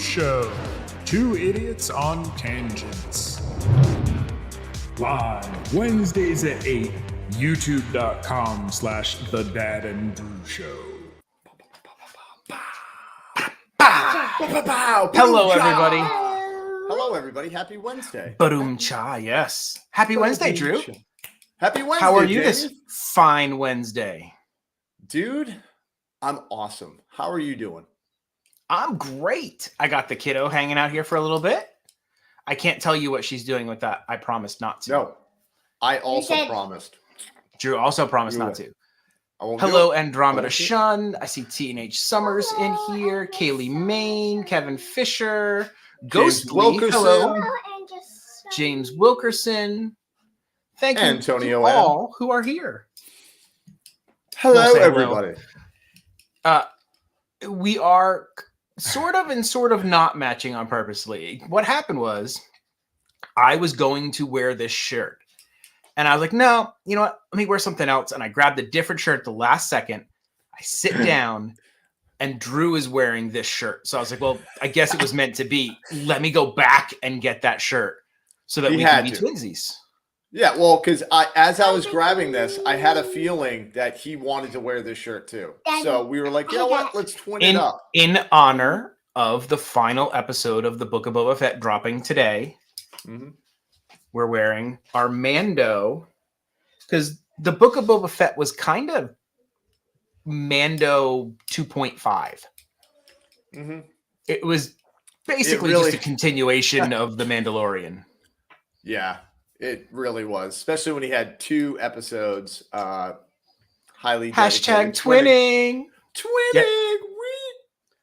Show. Two idiots on tangents. Live Wednesdays at 8. YouTube.com/The Dad and Brew Show. Hello, everybody. Hello, everybody. Happy Wednesday. Badoom cha, yes. Happy Wednesday, Drew. Happy Wednesday. How are you Jamie? this fine Wednesday? Dude, I'm awesome. How are you doing? I'm great. I got the kiddo hanging out here for a little bit. I can't tell you what she's doing with that. I promised not to. No, I also promised. Drew also promised not to. I Hello, Andromeda Shun. I see Teenage Summers in here. Kaylee Main, Kevin Fisher, Ghostly. Hello, James Wilkerson. Thank you Antonio to all who are here. Hello, everybody. We are sort of not matching on purposely. What happened was I was going to wear this shirt. And I was like, no, you know what? Let me wear something else. And I grabbed a different shirt at the last second. I sit down and Drew is wearing this shirt. So I was like, well, I guess it was meant to be. Let me go back and get that shirt so that we can be twinsies. Yeah, well, because as I was grabbing this, I had a feeling that he wanted to wear this shirt too. So we were like, you know what? Let's twin it up. In honor of the final episode of the Book of Boba Fett dropping today, we're wearing our Mando, because the Book of Boba Fett was kind of Mando 2.5. It was basically just a continuation of The Mandalorian. Yeah. It really was, especially when he had 2 episodes. Highly hashtag twinning. Yep.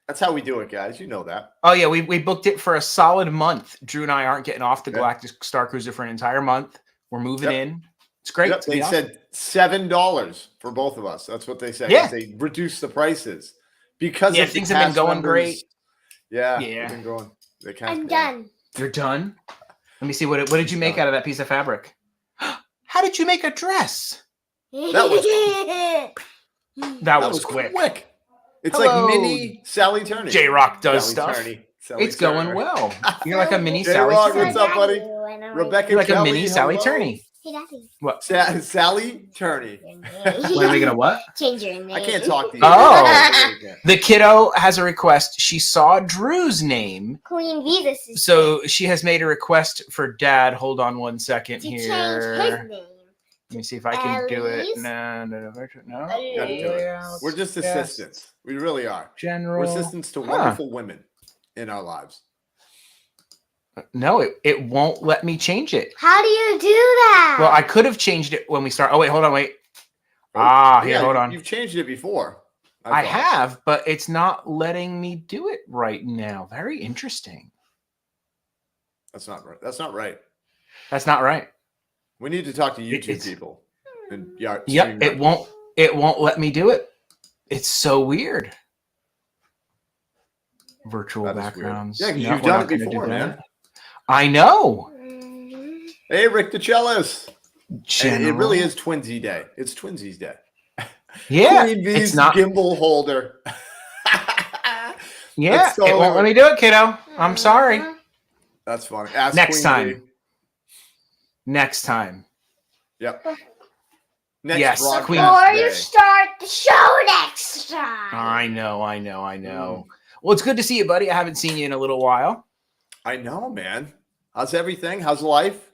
That's how we do it, guys. You know that. Oh yeah, we booked it for a solid month. Drew and I aren't getting off the Galactic Star Cruiser for an entire month. We're moving in. It's great. Yep. They said $7 for both of us. That's what they said. Yeah. They reduced the prices because of things have been going great. Yeah. They've been going. I'm done. You're done. Let me see what did you make out of that piece of fabric? How did you make a dress? That was quick. It's like mini Sally Turney. J-Rock does stuff. It's going well. You're like a mini Sally Turney. What's up, buddy? Rebecca, you're like Kelly, a mini Sally Turney. Hey, Daddy. What? Sally Turney. When are we gonna what? Change your name. I can't talk to you. Oh, the kiddo has a request. She saw Drew's name. Queen Venus. So she has made a request for Dad. Hold on one second to here. change his name. Let me see if I can do it. No. We're just assistants. We really are. General. We're assistants to wonderful women in our lives. No, it won't let me change it. How do you do that? Well, I could have changed it when we start. Oh, wait, hold on, wait. Here, hold on. You've changed it before. I have, but it's not letting me do it right now. Very interesting. That's not right. That's not right. That's not right. We need to talk to YouTube people. And yep, it won't let me do it. It's so weird. Virtual backgrounds. Weird. Yeah, you've done it before, man. I know. Hey, Rick the Cellist. It really is Twinsy Day. It's Twinsies Day. Yeah, Queen Bee's gimbal holder. Yeah, it won't let me do it, kiddo. I'm sorry. That's funny. Next time. Next time. Yep. Yes, Queen. Or you start the show next time. I know. Well, it's good to see you, buddy. I haven't seen you in a little while. I know, man. How's everything? How's life?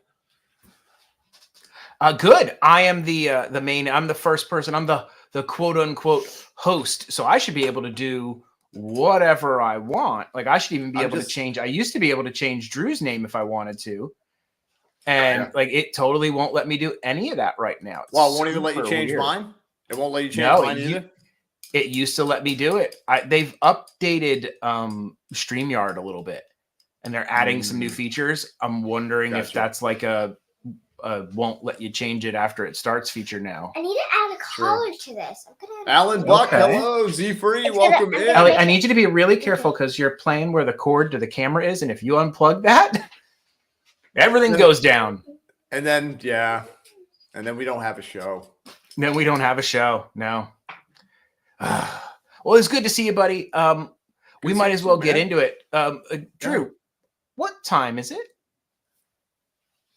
Good. I am the main. I'm the first person. I'm the quote unquote host. So I should be able to do whatever I want. Like I should even be able to change. I used to be able to change Drew's name if I wanted to, and like it totally won't let me do any of that right now. Well, it won't even let you change mine. It won't let you change mine either. It used to let me do it. They've updated StreamYard a little bit, and they're adding some new features. I'm wondering if that's like a won't let you change it after it starts feature now. I need to add a color to this. Alan Buck, hello. Z-Free, welcome in. Ellie, I need you to be really careful because you're playing where the cord to the camera is, and if you unplug that, everything goes down. And then, and then we don't have a show. Then we don't have a show. No. Well, it's good to see you, buddy. we might as well get man. into it. Drew, what time is it?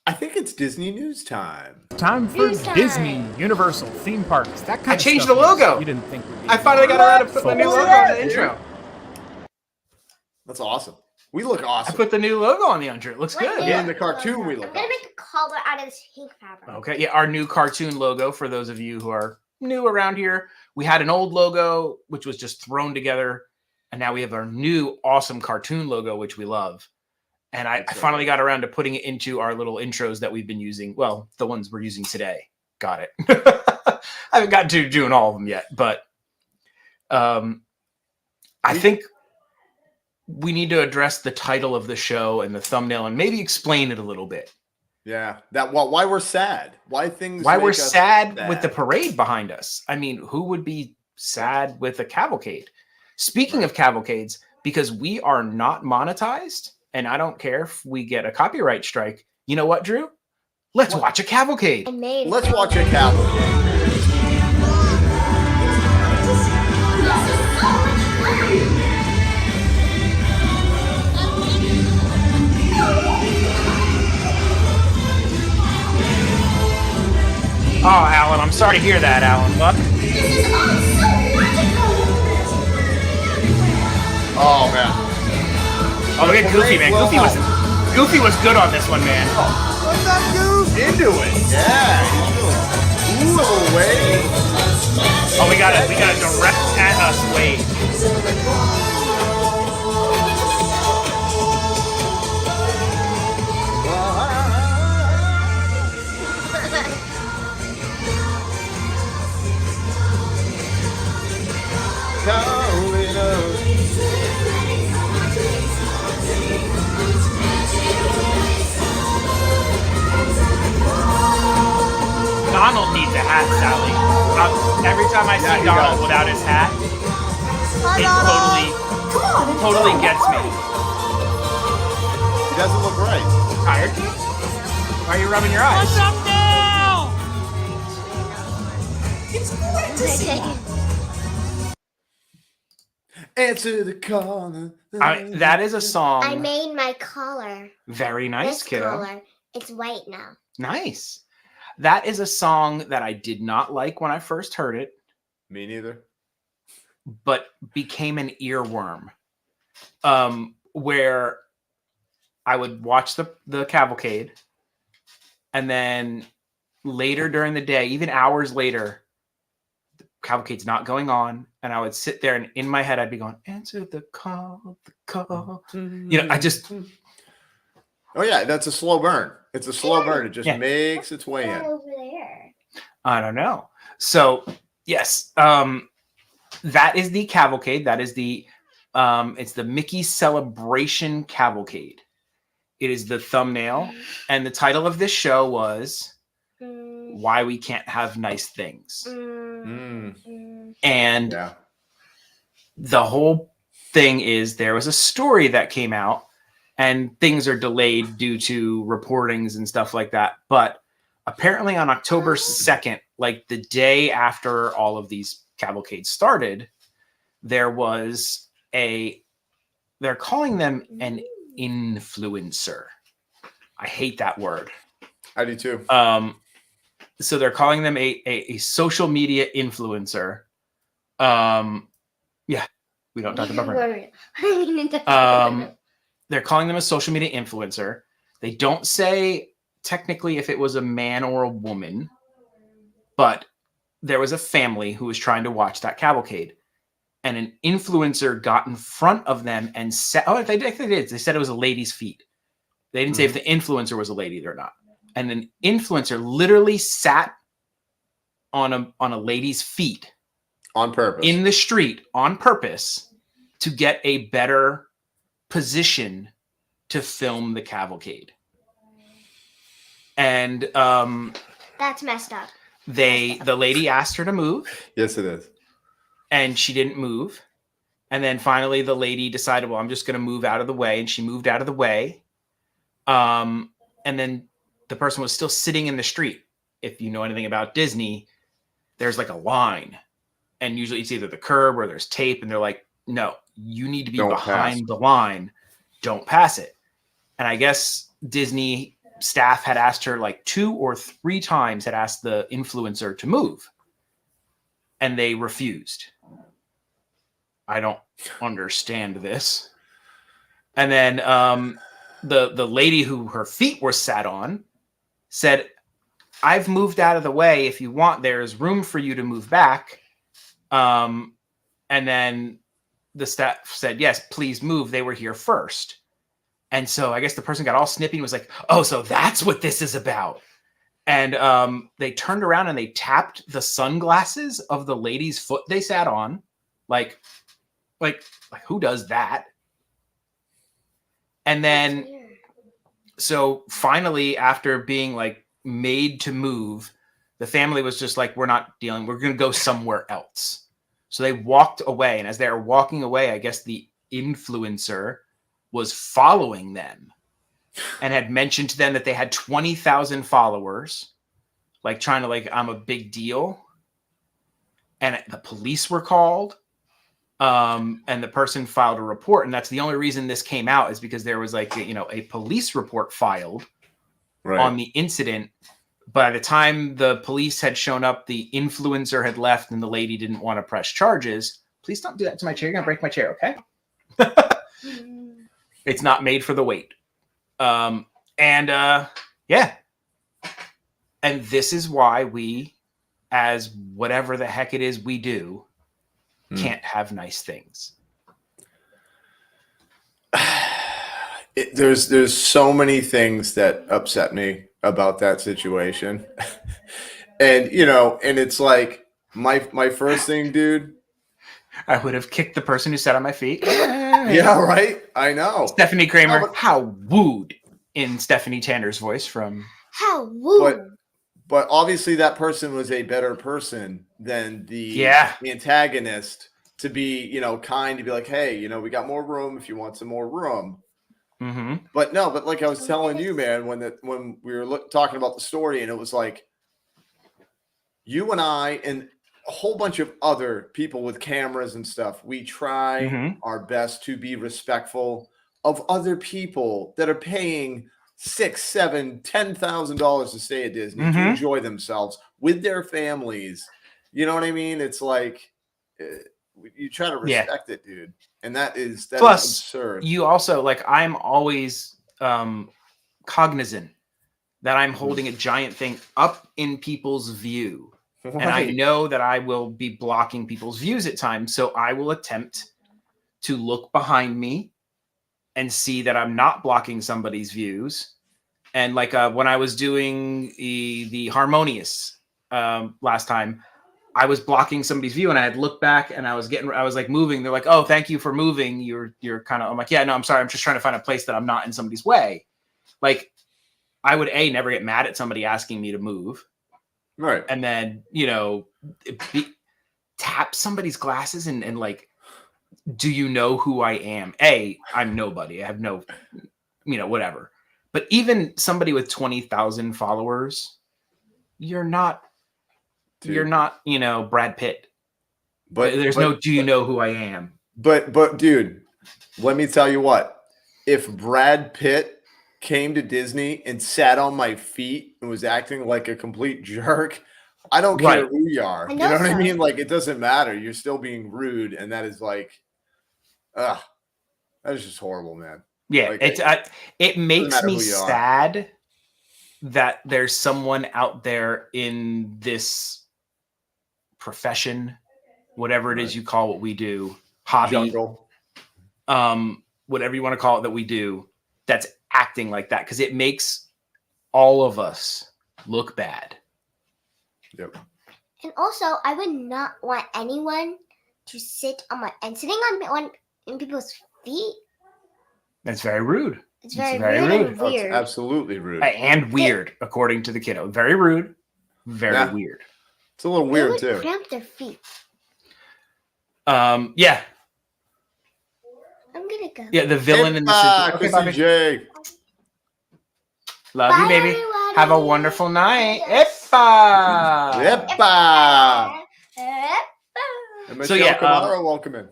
I think it's Disney news time. Time for News time. Disney, Universal, theme parks, that kind I of changed stuff the logo. You didn't think would be I finally got around to put the new logo on the intro. That's awesome. We look I awesome. put the new logo on the intro. It looks good. Yeah, in the cartoon we I'm look gonna awesome. make a collar out of this pink fabric. Okay, yeah, our new cartoon logo for those of you who are new around here. We had an old logo, which was just thrown together, and now we have our new awesome cartoon logo, which we love. And I finally got around to putting it into our little intros that we've been using. Well, the ones we're using today. Got it. I haven't gotten to doing all of them yet, but I think we need to address the title of the show and the thumbnail and maybe explain it a little bit. Yeah. Why we're sad. Why we're make us sad with the parade behind us. I mean, who would be sad with a cavalcade? Speaking of cavalcades, because we are not monetized, and I don't care if we get a copyright strike. You know what, Drew? Let's watch a cavalcade. I made Let's watch a cavalcade. Oh, Alan, I'm sorry to hear that, Alan. Look. Oh man. Oh, look at Goofy, man. Goofy was good on this one, man. What's up, Goose? Into it. Yeah. He's doing. Ooh, a little wave. Oh, we got a direct at us wave. Donald needs a hat, Sally. Every time I see Donald without his hat, it totally gets me. He doesn't look right. Tired? Why are you rubbing your eyes? What's up now? Answer the call. That is a song. I made my collar. Very nice, This kiddo. collar. It's white now. Nice. That is a song that I did not like when I first heard it, Me neither. but became an earworm. Where I would watch the cavalcade, and then later during the day, even hours later, the cavalcade's not going on, and I would sit there and in my head I'd be going, answer the call, the call. You know, I just Oh yeah, that's a slow burn. It's a slow burn. It just Yeah. makes its way That in. over there. I don't know. So yes, that is the cavalcade. That is the it's the Mickey Celebration Cavalcade. It is the thumbnail, and the title of this show was Mm, Why We Can't Have Nice Things. Mm, And yeah. the whole thing is there was a story that came out, and things are delayed due to reportings and stuff like that. But apparently on October 2nd, like the day after all of these cavalcades started, there was they're calling them an influencer. I hate that word. I do too. So they're calling them a social media influencer. Yeah, we don't talk about her. They're calling them a social media influencer. They don't say technically if it was a man or a woman, but there was a family who was trying to watch that cavalcade, and an influencer got in front of them and said, "Oh, they did. They said it was a lady's feet. They didn't say if the influencer was a lady or not." And an influencer literally sat on a lady's feet On purpose. in the street on purpose to get a better position to film the cavalcade. And That's messed up. the lady asked her to move, Yes, it is. and she didn't move. And then finally the lady decided, well, I'm just going to move out of the way, and she moved out of the way. And then the person was still sitting in the street. If you know anything about Disney, there's like a line, and usually it's either the curb or there's tape, and they're like, no, you need to be Don't behind pass. the line. Don't pass it. And I guess Disney staff had asked her like 2 or 3 times, had asked the influencer to move. And they refused. I don't understand this. And then the lady who her feet were sat on said, I've moved out of the way. If you want, there's room for you to move back. And then the staff said, yes, please move. They were here first. And so I guess the person got all snippy and was like, oh, so that's what this is about. And they turned around and they tapped the sunglasses of the lady's foot they sat on. Like who does that? And then, so finally, after being like made to move, the family was just like, we're not dealing. We're going to go somewhere else. So they walked away. And as they were walking away, I guess the influencer was following them and had mentioned to them that they had 20,000 followers, like trying to like, I'm a big deal. And the police were called. And the person filed a report. And that's the only reason this came out, is because there was like, a police report filed on the incident. By the time the police had shown up, the influencer had left and the lady didn't want to press charges. Please don't do that to my chair. You're going to break my chair, okay? It's not made for the weight. Yeah. And this is why we, as whatever the heck it is we do, can't have nice things. There's so many things that upset me about that situation. And and it's like my first thing, dude, I would have kicked the person who sat on my feet. Yeah, right. I know. Stephanie Kramer, No, but- how wooed in Stephanie Tanner's voice from. How woo. But obviously that person was a better person than the antagonist, to be, kind, to be like, hey, we got more room if you want some more room. Mm-hmm. But no, but like I was telling you, man, when we were talking about the story, and it was like you and I and a whole bunch of other people with cameras and stuff, we try our best to be respectful of other people that are paying $6,000, $7,000, $10,000 to stay at Disney to enjoy themselves with their families. You know what I mean? It's like you try to respect it, dude. And that is absurd. You also, like, I'm always cognizant that I'm holding a giant thing up in people's view. Right. And I know that I will be blocking people's views at times. So I will attempt to look behind me and see that I'm not blocking somebody's views. And like when I was doing the Harmonious last time, I was blocking somebody's view, and I had looked back and I was like moving. They're like, oh, thank you for moving. You're kind of, I'm like, yeah, no, I'm sorry. I'm just trying to find a place that I'm not in somebody's way. Like, I would never get mad at somebody asking me to move. Right. And then, tap somebody's glasses and like, do you know who I am? I'm nobody. I have no, whatever. But even somebody with 20,000 followers, you're not, Brad Pitt. But do you know who I am? But dude, let me tell you what, if Brad Pitt came to Disney and sat on my feet and was acting like a complete jerk, I don't care who you are. You know what I mean? Like, it doesn't matter. You're still being rude. And that is like, that is just horrible, man. Yeah. Like, it makes me sad that there's someone out there in this profession, whatever it is you call what we do, hobby, jungle, whatever you want to call it, that we do, that's acting like that, because it makes all of us look bad. Yep. And also, I would not want anyone to sit on sitting on people's feet. That's very rude. It's very rude. And weird. It's absolutely rude and weird, according to the kiddo. Very rude, very weird. It's a little weird too. Cramp their feet. Yeah. I'm gonna go. Yeah, the villain in the situation. Okay, Jay. Love Bye, you, baby. everybody. Have a wonderful night. Epa. Epa. Epa. And So, Michelle yeah, Kamara, welcome in.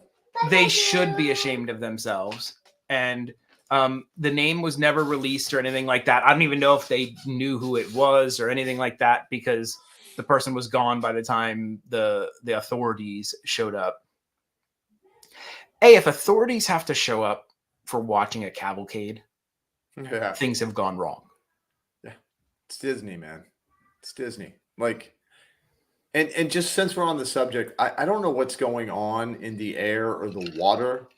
they should be ashamed of themselves. And the name was never released or anything like that. I don't even know if they knew who it was or anything like that, because the person was gone by the time the authorities showed up. Hey, if authorities have to show up for watching a cavalcade, things have gone wrong. Yeah, it's Disney, man. It's Disney. Like, and just since we're on the subject, I don't know what's going on in the air or the water.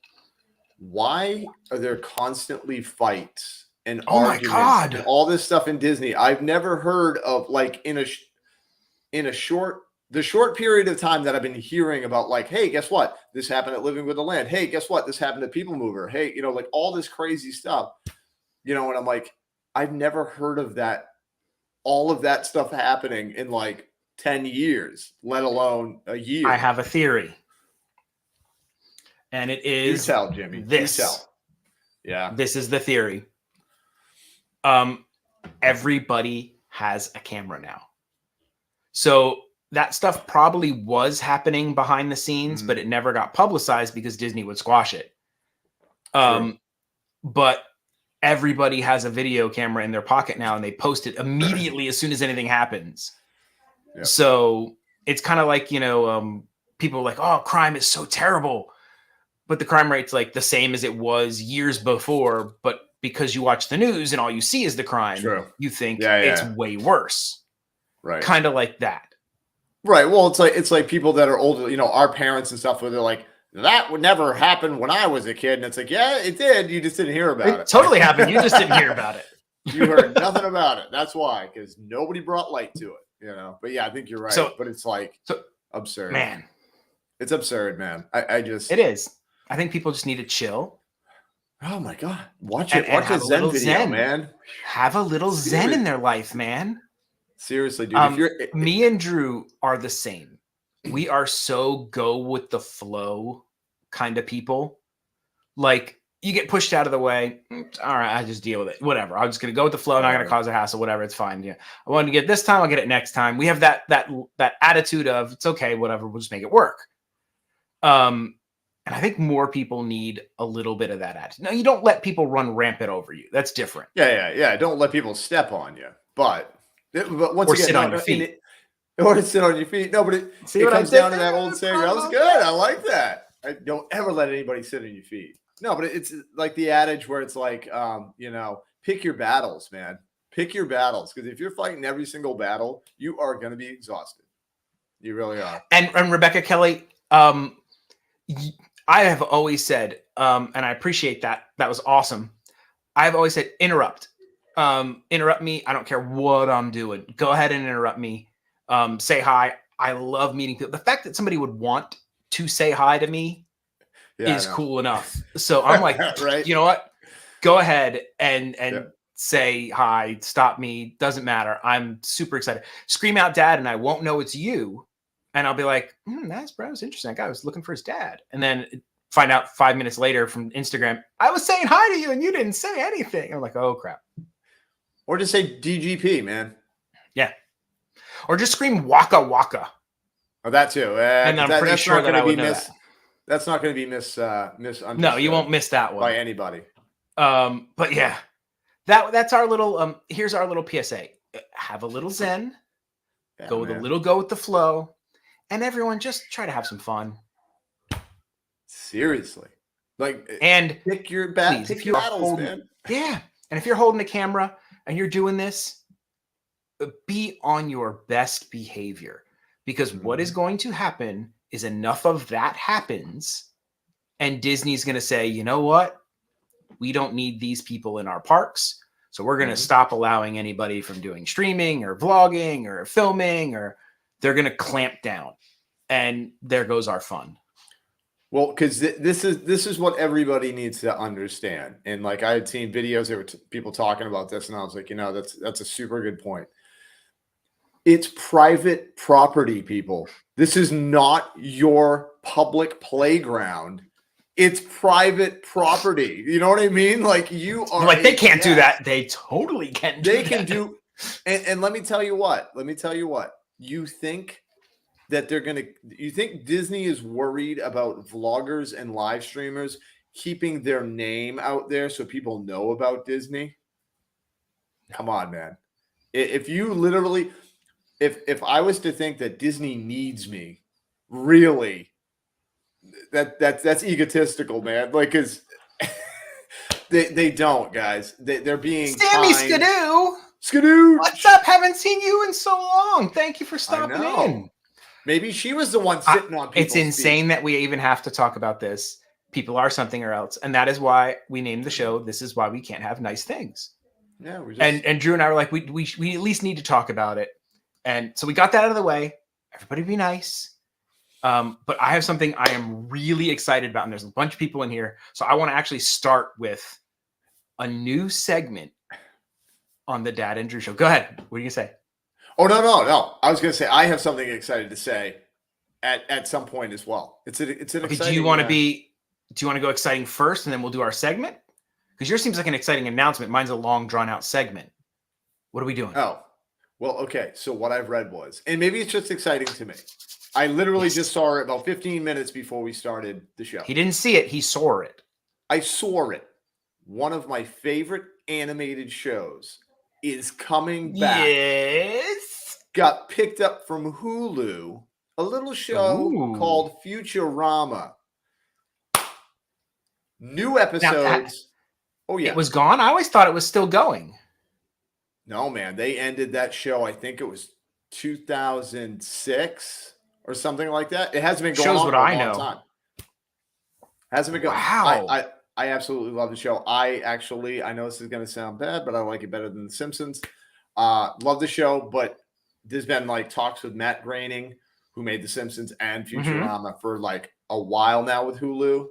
Why are there constantly fights and arguments and all this stuff in Disney? I've never heard of, like, in a short period of time that I've been hearing about, like, hey, guess what? This happened at Living with the Land. Hey, guess what? This happened at People Mover. Hey, you know, like all this crazy stuff, you know, and I'm like, I've never heard of that, all of that stuff happening in like 10 years, let alone a year. I have a theory. And it is, you tell, Jimmy. This. You tell. Yeah. This is the theory. Everybody has a camera now. So that stuff probably was happening behind the scenes, but it never got publicized because Disney would squash it. But everybody has a video camera in their pocket now, and they post it immediately as soon as anything happens. Yeah. So it's kind of like, you know, people are like, oh, crime is so terrible. But the crime rate's like the same as it was years before. But because you watch the news and all you see is the crime, you think it's way worse. Right. Kind of like that. Right. Well, it's like people that are older, you know, our parents and stuff, where they're like, that would never happen when I was a kid. And it's like, yeah, it did. You just didn't hear about it. It totally happened. You just didn't hear about it. You heard nothing about it. That's why, because nobody brought light to it, you know. But yeah, I think you're right. But it's like absurd. Man. It's absurd, man. I just. It is. I think people just need to chill. Oh my God. Watch a Zen video, man. Have a little Zen in their life, man. Seriously, dude. Me and Drew are the same. We are so go with the flow kind of people. Like, you get pushed out of the way. All right, I just deal with it. Whatever. I'm just gonna go with the flow. Not gonna cause a hassle. Whatever. It's fine. Yeah. I wanted to get this time. I'll get it next time. We have that attitude of it's okay. Whatever. We'll just make it work. And I think more people need a little bit of that attitude. Now, you don't let people run rampant over you. That's different. Yeah. Don't let people step on you. But once again, sit on your feet. Or sit on your feet. No, but it comes down to that old saying. That was good. I like that. Don't ever let anybody sit on your feet. No, but it's like the adage where it's like, you know, pick your battles, man. Pick your battles. Because if you're fighting every single battle, you are going to be exhausted. You really are. And Rebecca Kelly, I have always said, and I appreciate that. That was awesome. I've always said, interrupt. Interrupt me. I don't care what I'm doing. Go ahead and interrupt me. Say hi. I love meeting people. The fact that somebody would want to say hi to me is cool enough. So I'm like, right? You know what? Go ahead and say hi. Stop me. Doesn't matter. I'm super excited. Scream out dad, and I won't know it's you. And I'll be like, that was interesting. That guy was looking for his dad. And then find out 5 minutes later from Instagram, I was saying hi to you and you didn't say anything. I'm like, oh, crap. Or just say DGP, man. Yeah. Or just scream Waka Waka. Oh, that too. And I'm pretty sure that I would know that. That's not going to be misunderstood. No, you won't miss that one. By anybody. But yeah, that's our little, here's our little PSA. Have a little Zen. Go with the flow. And everyone just try to have some fun. Seriously. Like, and pick your battles, man. Yeah. And if you're holding a camera and you're doing this, be on your best behavior, because what is going to happen is enough of that happens and Disney's going to say, you know what? We don't need these people in our parks. So we're going to stop allowing anybody from doing streaming or vlogging or filming, or they're going to clamp down, and there goes our fun. Well, because this is what everybody needs to understand. And like, I had seen videos that were people talking about this, and I was like, you know, that's a super good point. It's private property, people. This is not your public playground. It's private property. You know what I mean? Like, you are like, they can't do that. They totally can do that. They can do. And let me tell you what. You think that you think Disney is worried about vloggers and live streamers keeping their name out there so people know about Disney? Come on, man. If you literally, if I was to think that Disney needs me, really, that's egotistical, man. Like, cause they don't, guys. They're being Sammy kind. Skidoo. Skidoo. What's up? Haven't seen you in so long. Thank you for I stopping know. in. Maybe she was the one sitting on people's It's insane that we even have to talk about this. People are something or else. And that is why we named the show, This Is Why We Can't Have Nice Things. Yeah, we just And Drew and I were like, we at least need to talk about it. And so we got that out of the way. Everybody be nice. But I have something I am really excited about. And there's a bunch of people in here. So I want to actually start with a new segment on the Dad and Drew Show. Go ahead. What are you going to say? Oh, no. I was going to say, I have something excited to say at some point as well. It's an exciting. Do you want to go exciting first and then we'll do our segment? Because yours seems like an exciting announcement. Mine's a long, drawn-out segment. What are we doing? Oh, well, okay. So what I've read was, and maybe it's just exciting to me. I literally just saw it about 15 minutes before we started the show. He didn't see it. He saw it. I saw it. One of my favorite animated shows is coming back. Yes. Got picked up from Hulu. A little show called Futurama. New episodes. Oh, yeah. It was gone? I always thought it was still going. No, man. They ended that show, I think it was 2006 or something like that. It hasn't been going on for a long time. Hasn't been going. Wow. I absolutely love the show. I know this is going to sound bad, but I like it better than The Simpsons. Love the show, but there's been like talks with Matt Groening, who made The Simpsons and Futurama for like a while now with Hulu.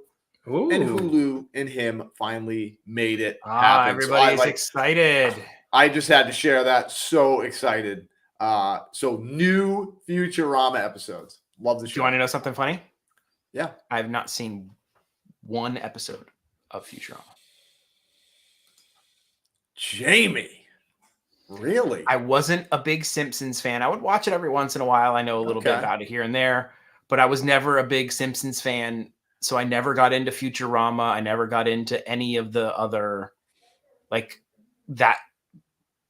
Ooh. And Hulu and him finally made it happen. Everybody's excited. I just had to share that. So excited. So new Futurama episodes. Love the show. Do you want to know something funny? Yeah. I have not seen one episode of Futurama. Jamie. Really? I wasn't a big Simpsons fan. I would watch it every once in a while. I know a little bit about it here and there, but I was never a big Simpsons fan. So I never got into Futurama. I never got into any of the other, like that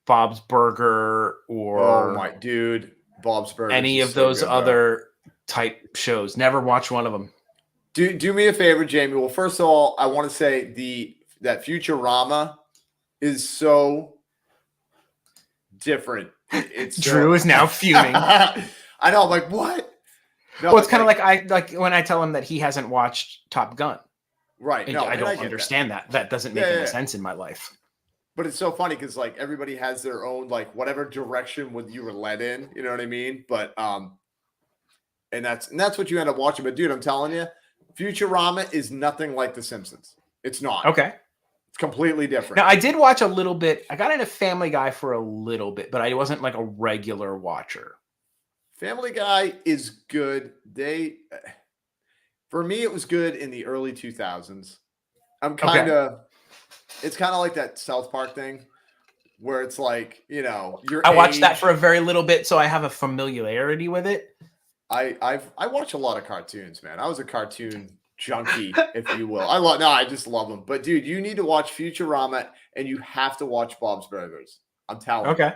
Bob's Burger or Bob's Burger. Any of those other type shows. Never watched one of them. Do me a favor, Jamie. Well, first of all, I want to say that Futurama is so different. It's Drew is now fuming. I know. I'm like, what? No, well, it's kind of like when I tell him that he hasn't watched Top Gun. Right. No, I don't understand that. That doesn't make any sense in my life. But it's so funny because like everybody has their own like whatever direction you were led in. You know what I mean? But and that's what you end up watching. But dude, I'm telling you, Futurama is nothing like The Simpsons. It's not. Okay. It's completely different. Now I did watch a little bit. I got into Family Guy for a little bit, but I wasn't like a regular watcher. Family Guy is good. For me, it was good in the early 2000s. It's kind of like that South Park thing where it's like, I watched that for a very little bit, so I have a familiarity with it. I watch a lot of cartoons, man. I was a cartoon junkie, if you will. I just love them. But dude, you need to watch Futurama and you have to watch Bob's Burgers. I'm telling you. Okay.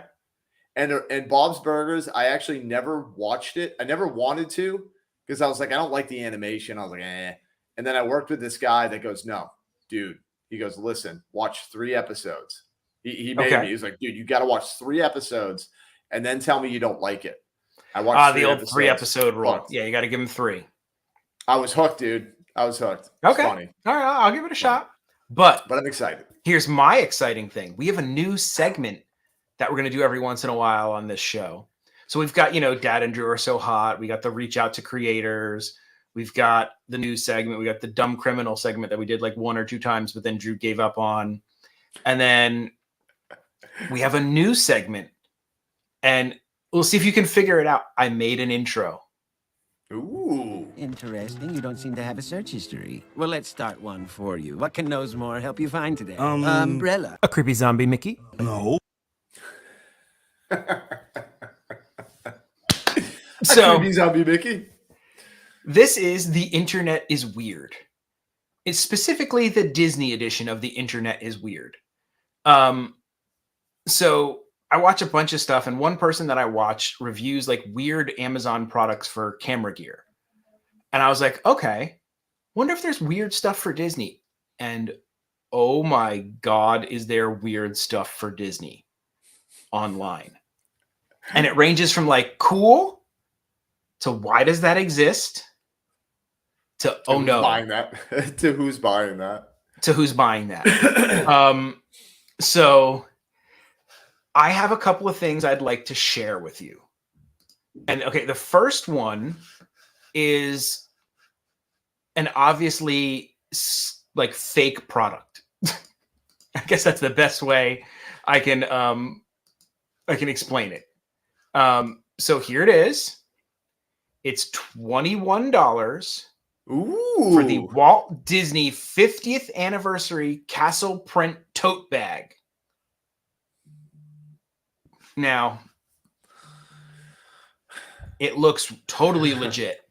And Bob's Burgers, I actually never watched it. I never wanted to because I was like, I don't like the animation. I was like, eh. And then I worked with this guy that goes, no, dude. He goes, listen, watch 3 episodes. He made me. He was like, dude, you got to watch 3 episodes and then tell me you don't like it. I watched the old 3-episode rule. Hooked. Yeah, you got to give him 3. I was hooked, dude. I was hooked. Okay. Funny. All right, I'll give it a shot. But I'm excited. Here's my exciting thing. We have a new segment that we're going to do every once in a while on this show. So we've got, Dad and Drew Are So Hot. We got the Reach Out to Creators. We've got the new segment. We got the Dumb Criminal segment that we did like 1 or 2 times, but then Drew gave up on. And then we have a new segment. And we'll see if you can figure it out. I made an intro. Ooh. Interesting. You don't seem to have a search history. Well, let's start one for you. What can Knowsmore help you find today? Umbrella. A creepy zombie Mickey. No. So Creepy zombie Mickey. this is The Internet is Weird. It's specifically the Disney edition of The Internet is Weird. So I watch a bunch of stuff, and one person that I watch reviews like weird Amazon products for camera gear. And I was like, okay, wonder if there's weird stuff for Disney. And oh my God, is there weird stuff for Disney online? And it ranges from like cool to why does that exist to oh Who's no buying that? To who's buying that? to who's buying that. So I have a couple of things I'd like to share with you. And okay, the first one is an obviously like fake product. I guess that's the best way I can explain it. So here it is. It's $21 Ooh. for the Walt Disney 50th anniversary Castle print tote bag. Now, it looks totally legit.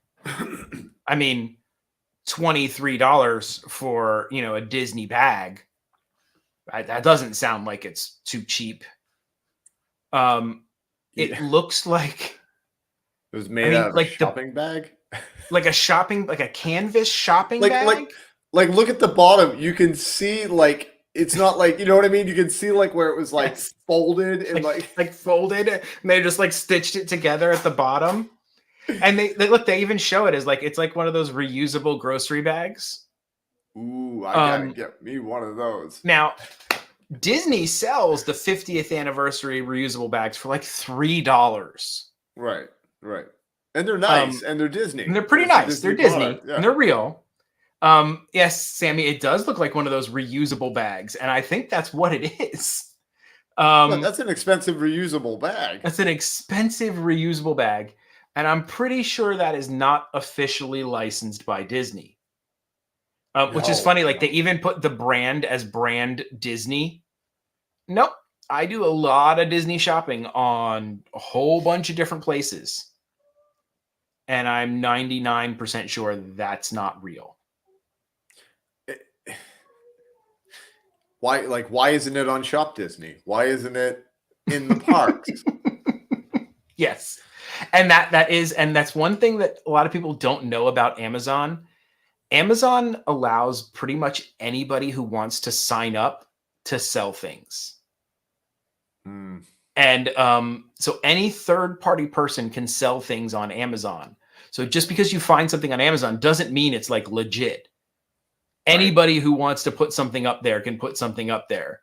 I mean, $23 for, a Disney bag. That doesn't sound like it's too cheap. It looks like it was made out of like a shopping bag. Like a canvas shopping bag. Like look at the bottom. You can see like it's not like, you know what I mean? You can see like where it was like folded and like folded, and they just like stitched it together at the bottom. And they even show it as like it's like one of those reusable grocery bags. Ooh, I gotta get me one of those. Now, Disney sells the 50th anniversary reusable bags for like $3. Right. And they're nice, and they're Disney. And they're pretty nice. They're Disney, and they're real. Yes, Sammy, it does look like one of those reusable bags, and I think that's what it is. That's an expensive reusable bag. That's an expensive reusable bag, and I'm pretty sure that is not officially licensed by Disney. Which is funny. Like they even put the brand as brand Disney. Nope. I do a lot of Disney shopping on a whole bunch of different places. And I'm 99% sure that's not real. Why isn't it on Shop Disney? Why isn't it in the parks? Yes. And that's one thing that a lot of people don't know about Amazon. Amazon allows pretty much anybody who wants to sign up to sell things. And so any third-party person can sell things on Amazon. So just because you find something on Amazon doesn't mean it's like legit. Anybody who wants to put something up there can put something up there.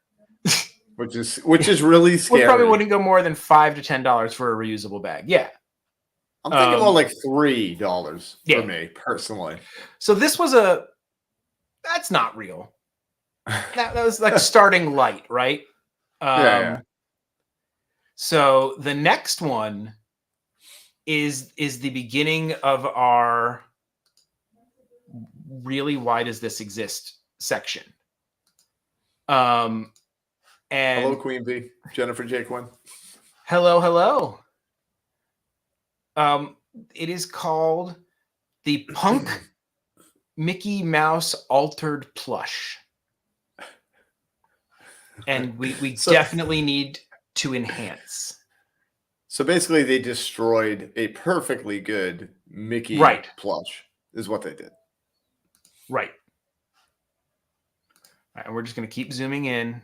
Which is really scary. We probably wouldn't go more than $5 to $10 for a reusable bag. Yeah. I'm thinking more like $3 for me personally. So this was that's not real. That was like starting light, right? Yeah. So the next one is the beginning of our really why does this exist section. And hello, Queen Bee, Jennifer J. Quinn. Hello. It is called the Punk Mickey Mouse Altered Plush. And we definitely need to enhance. So basically they destroyed a perfectly good Mickey plush is what they did. Right. All right, and we're just going to keep zooming in.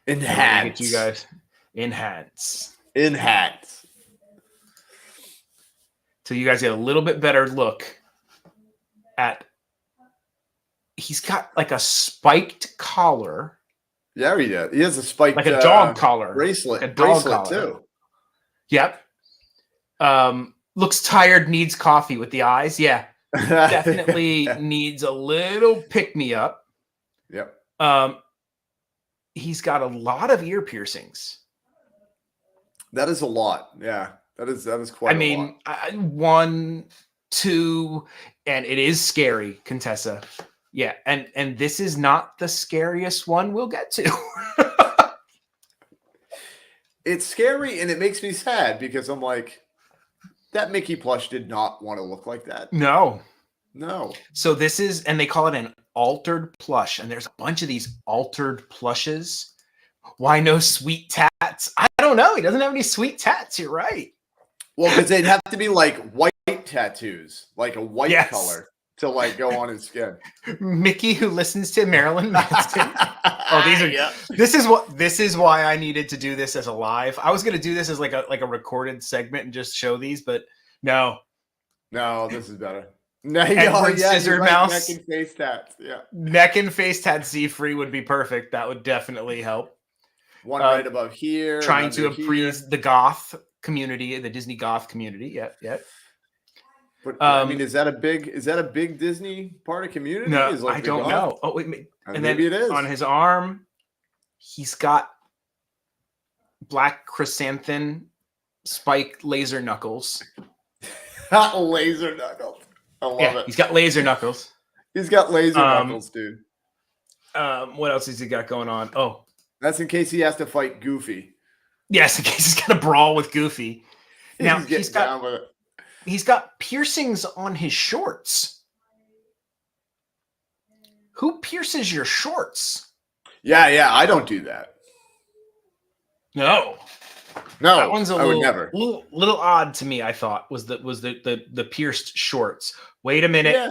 Enhance. You guys. Enhance. So you guys get a little bit better look at. He's got like a spiked collar. Yeah, he does. He has a spiked, like a dog collar bracelet. Like a dog collar too. Yep. Looks tired. Needs coffee with the eyes. Yeah, definitely needs a little pick me up. Yep. He's got a lot of ear piercings. That is a lot. Yeah. That is quite a lot. 1, 2, and it is scary, Contessa. Yeah, and this is not the scariest one we'll get to. It's scary and it makes me sad because I'm like, That Mickey plush did not want to look like that. No. No. So this is, and they call it an altered plush, and there's a bunch of these altered plushes. Why no sweet tats? I don't know. He doesn't have any sweet tats. You're right. Well, because they'd have to be like white tattoos, like a white Yes. color to like go on his skin. Mickey, who listens to Marilyn Manson. Oh, these are. Yeah. This is why I needed to do this as a live. I was gonna do this as like a recorded segment and just show these, but no. No, this is better. No, Edward you're Scissormouse. Neck and face tats. Yeah. Neck and face tat Z-free would be perfect. That would definitely help. One right above here. Trying to under appease here. the goth community, the Disney goth community. Yep. But I mean, is that a big Disney part of community? No, Is like I the don't goth? know. Oh, wait, and maybe then it is. on his arm, he's got black chrysanthemum spike laser knuckles. Laser knuckles. I love it. He's got laser knuckles. He's got laser knuckles, dude. What else has he got going on? Oh, That's in case he has to fight Goofy. yes, in case he's got a brawl with Goofy. Now He's down with it. he's got piercings on his shorts. Who pierces your shorts? Yeah, I don't do that. No. No, That one's a I would never. little odd to me. I thought was the pierced shorts. Wait a minute. Yeah.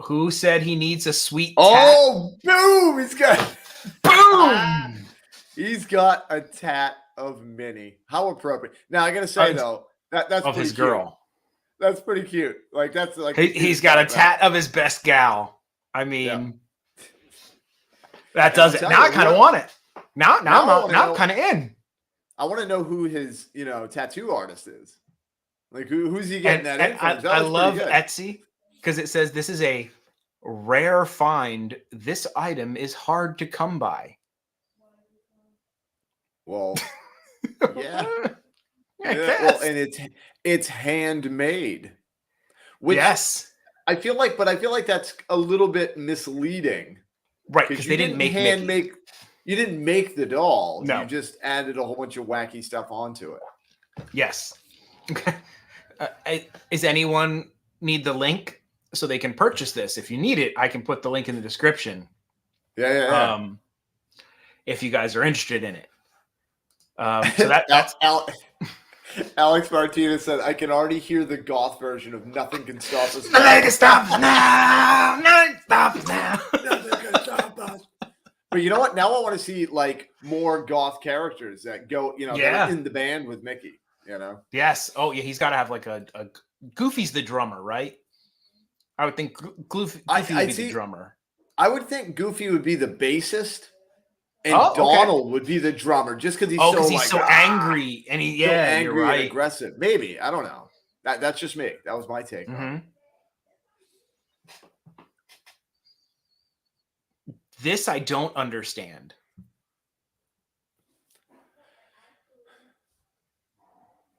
Who said he needs a sweet tat? Oh, boom! He's got Boom! He's got a tat of Minnie. How appropriate. Now I gotta say though, that's Of pretty his cute. girl. That's pretty cute. Like that's like He's got a tat of his best gal. I mean, that does it. tell Now I you kind of what. want it. Now I'm kind of in. I want to know who his tattoo artist is. Like who's he getting that in from? I That was pretty love good. Etsy because it says this is a rare find. This item is hard to come by. Well, yeah. I Yeah, guess. well, and it's handmade. Which Yes. I feel like that's a little bit misleading. Right, because they didn't make Mickey. You didn't make the doll. No. You just added a whole bunch of wacky stuff onto it. Yes. Is anyone need the link so they can purchase this? If you need it, I can put the link in the description. Yeah. If you guys are interested in it. So that's Alex Martinez said, "I can already hear the goth version of Nothing Can Stop Us." Nothing can stop us now. Nothing can stop us now. Nothing can stop us. But you know what? Now I want to see like more goth characters that go, that are in the band with Mickey. Yes. Oh yeah, he's got to have like a Goofy's the drummer, right? I would think Goofy would be the drummer. I would think Goofy would be the bassist, and Oh, okay. Donald would be the drummer, just because he's so angry and so angry you're right. and aggressive. Maybe, I don't know. That's just me. That was my take. Mm-hmm. This I don't understand.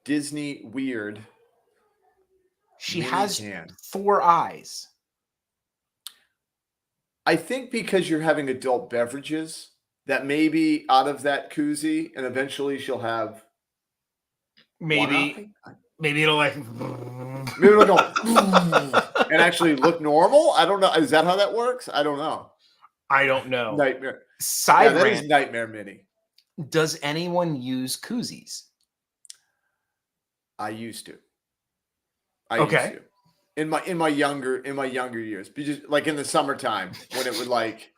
Disney weird. She Minnie's has hand. 4 eyes. I think because you're having adult beverages, that maybe out of that koozie, and eventually she'll have Maybe it'll like maybe it'll go and actually look normal. I don't know. Is that how that works? I don't know. I don't know. Nightmare. Side That is rant. Nightmare Minnie. Does anyone use koozies? I used to. Okay. In my younger years, just like in the summertime when it would like.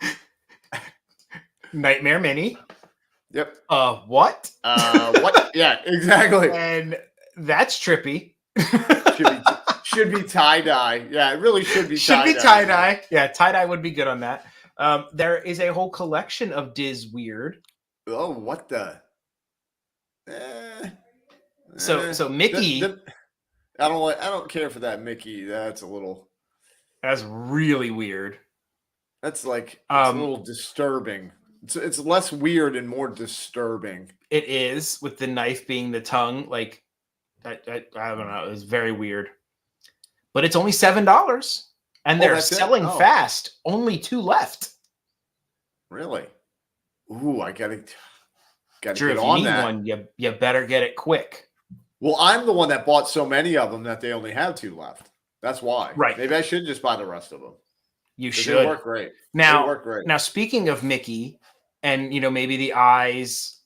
Nightmare Minnie. Yep. What? What? Yeah, exactly. And that's trippy. Should be tie dye. Yeah, it really should be. Should be tie dye. Yeah, tie dye would be good on that. There is a whole collection of Diz Weird. Oh, what the? So Mickey. I don't care for that Mickey. That's a little. That's really weird. That's like it's a little disturbing. It's less weird and more disturbing. It is, with the knife being the tongue. Like, I don't know. It was very weird. But it's only $7, and they're that's it? selling Oh. fast. Only 2 left. Really? Ooh, I gotta Drew, get if you on need that. one, you better get it quick. Well, I'm the one that bought so many of them that they only have 2 left. That's why. Right. Maybe I should just buy the rest of them. You 'Cause should. They work great. Now, They work great. now speaking of Mickey, and maybe the eyes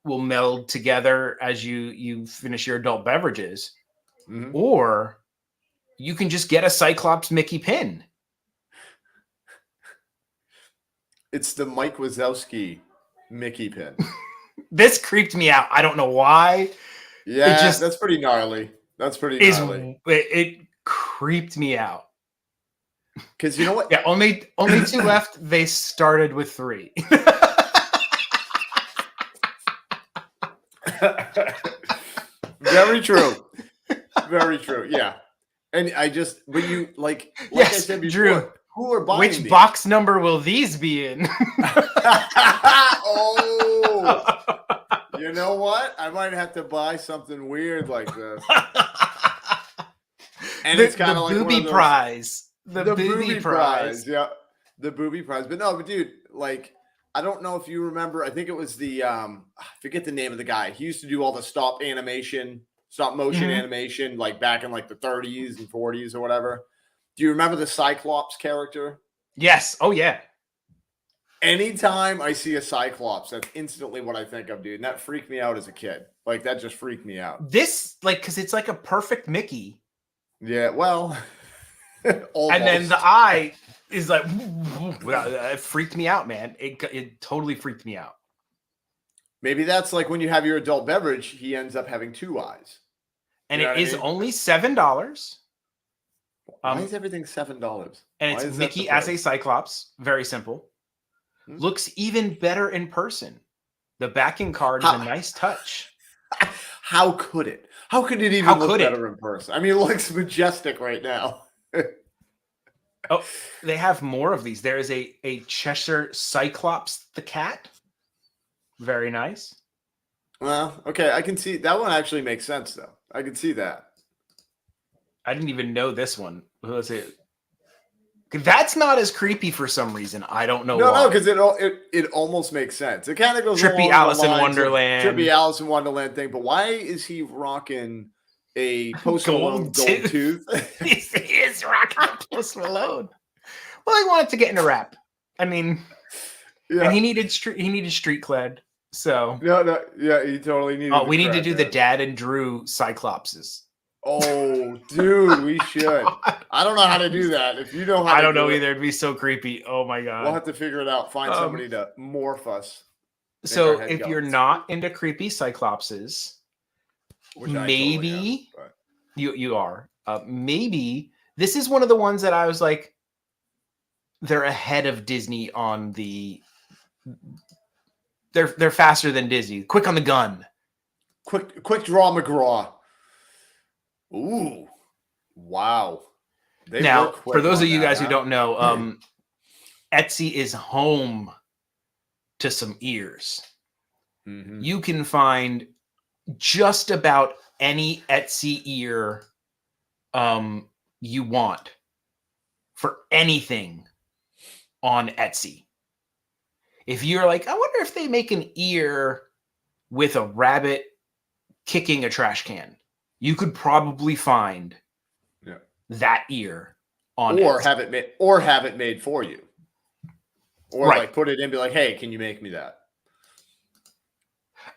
will meld together as you finish your adult beverages, Mhm. or you can just get a Cyclops Mickey pin. It's the Mike Wazowski Mickey pin. This creeped me out. I don't know why. Yeah, just that's pretty gnarly. That's pretty gnarly. It creeped me out. Because you know what? Yeah, only 2 left. They started with 3. Very true. Very true. Yeah. And I just, but you like I Yes, said before, Drew. who are buying Which these? box number will these be in? Oh, you know what? I might have to buy something weird like this. And it's kind of like one booby of those, prize. The booby booby prize. Yeah, the booby prize. But no, but dude, like, I don't know if you remember. I think it was the I forget the name of the guy. He used to do all the stop motion Mhm. animation, like back in like the 30s and 40s or whatever. Do you remember the Cyclops character? Yes. Oh yeah. Anytime I see a Cyclops, that's instantly what I think of, dude. And that freaked me out as a kid. Like, that just freaked me out. This because it's like a perfect Mickey, Yeah, well, and then the eye is like it freaked me out, man. It totally freaked me out. maybe that's like when you have your adult beverage, he ends up having 2 eyes. And You know it what I is mean? only $7. Why is everything $7? And Why it's is that Mickey the as a price? Cyclops. Very simple. Hmm. Looks even better in person. The backing card is a nice touch. How could it? How could it even How look could it? better in person? I mean, it looks majestic right now. Oh, they have more of these. There is a Cheshire Cyclops the cat. Very nice. Well, okay, I can see that one actually makes sense though. I can see that. I didn't even know this one. Let's see. That's not as creepy for some reason. I don't know why. No, because it almost makes sense. It kind of goes Trippy along the Alice in lines of Wonderland. Trippy Alice in Wonderland thing. But why is he rocking a Post Malone gold tooth? He is rocking a Post Malone. Well, he wanted to get in a rap. I mean, Yeah. and he needed street cred. So No, yeah, he totally needed. oh, we need to cred, do man. the Dad and Drew Cyclopses. Oh, dude, we should. I don't know how to do that. If you know how, I to don't know do it, either. It'd be so creepy. Oh my god. we'll have to figure it out. Find somebody to morph us. Make So our head if you're goats. not into creepy Cyclopses, Which I totally maybe am, but- you are. Maybe this is one of the ones that I was like, they're ahead of Disney on the. They're faster than Disney. Quick on the gun. Quick draw McGraw. Ooh, wow. They Now, work quick for those on of you that, guys who huh? don't know, Etsy is home to some ears. Mhm. You can find just about any Etsy ear you want for anything on Etsy. If you're like, I wonder if they make an ear with a rabbit kicking a trash can, you could probably find that ear on or Etsy. have it made for you. Or Right. like put it in, be like, hey, can you make me that?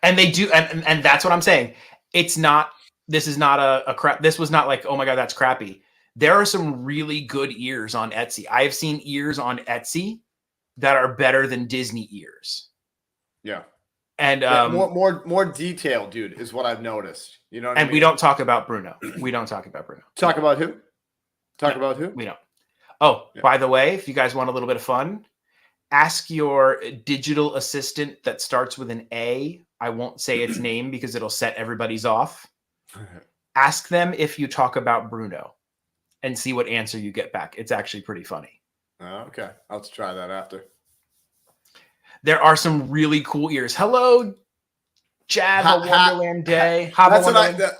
And they do, and that's what I'm saying. It's not. This is not a crap. This was not like, oh my god, that's crappy. There are some really good ears on Etsy. I have seen ears on Etsy that are better than Disney ears. Yeah. And more detailed, dude, is what I've noticed. You know what I and mean? we don't talk about Bruno. We don't talk about Bruno. Talk about who? Talk No. about who? We don't. Oh, Yeah. by the way, if you guys want a little bit of fun, ask your digital assistant that starts with an A. I won't say its name because it'll set everybody's off. Ask them if you talk about Bruno and see what answer you get back. It's actually pretty funny. Oh, okay. I'll have to try that after. There are some really cool ears. Hello, Java Wonderland Day. That's what Wonderland.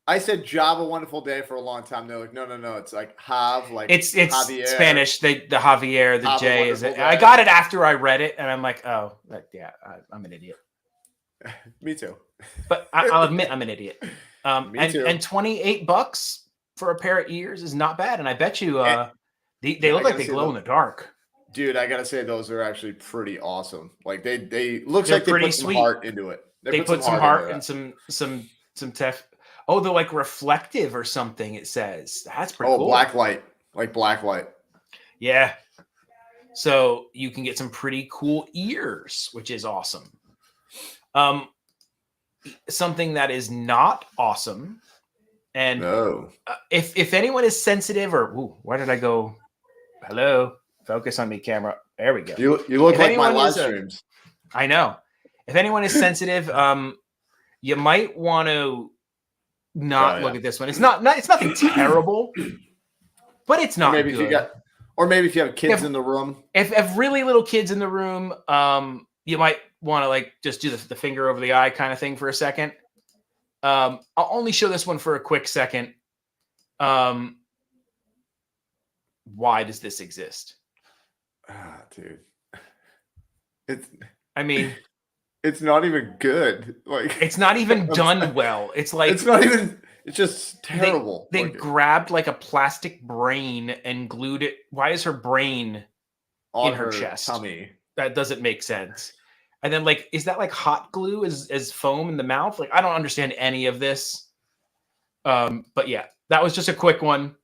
I said Java Wonderful Day for a long time. They're like, no. It's like Hav, like It's Javier. Spanish. The Javier, the Have a J is it. wonderful I day. got it after I read it, and I'm like, oh, yeah, I'm an idiot. Me too. But I'll admit I'm an idiot. Me too. And $28 for a pair of ears is not bad. And I bet you they Yeah, I look like gotta they say glow in the dark. Dude, I gotta say those are actually pretty awesome. Like they looks They're like they pretty put some sweet. heart into it. They put some heart into and that. some tef. Oh, they're like reflective or something. It says that's pretty cool. Black light, like black light. Yeah. So you can get some pretty cool ears, which is awesome. Something that is not awesome, and No. if anyone is sensitive or where did I go? Hello, focus on me, camera. There we go. You look If like my anyone live is streams. I know. If anyone is sensitive, you might want to not look at this one. It's it's nothing terrible, but it's not maybe good. if you have kids in the room. If really little kids in the room, you might want to like just do the finger over the eye kind of thing for a second. I'll only show this one for a quick second. Why does this exist? Dude. I mean, it's not even good. Like it's not even done well. It's like it's just terrible. They grabbed like a plastic brain and glued it. Why is her brain on in her chest? Tummy. That doesn't make sense. And then like, is that like hot glue as foam in the mouth? Like, I don't understand any of this. But yeah, that was just a quick one.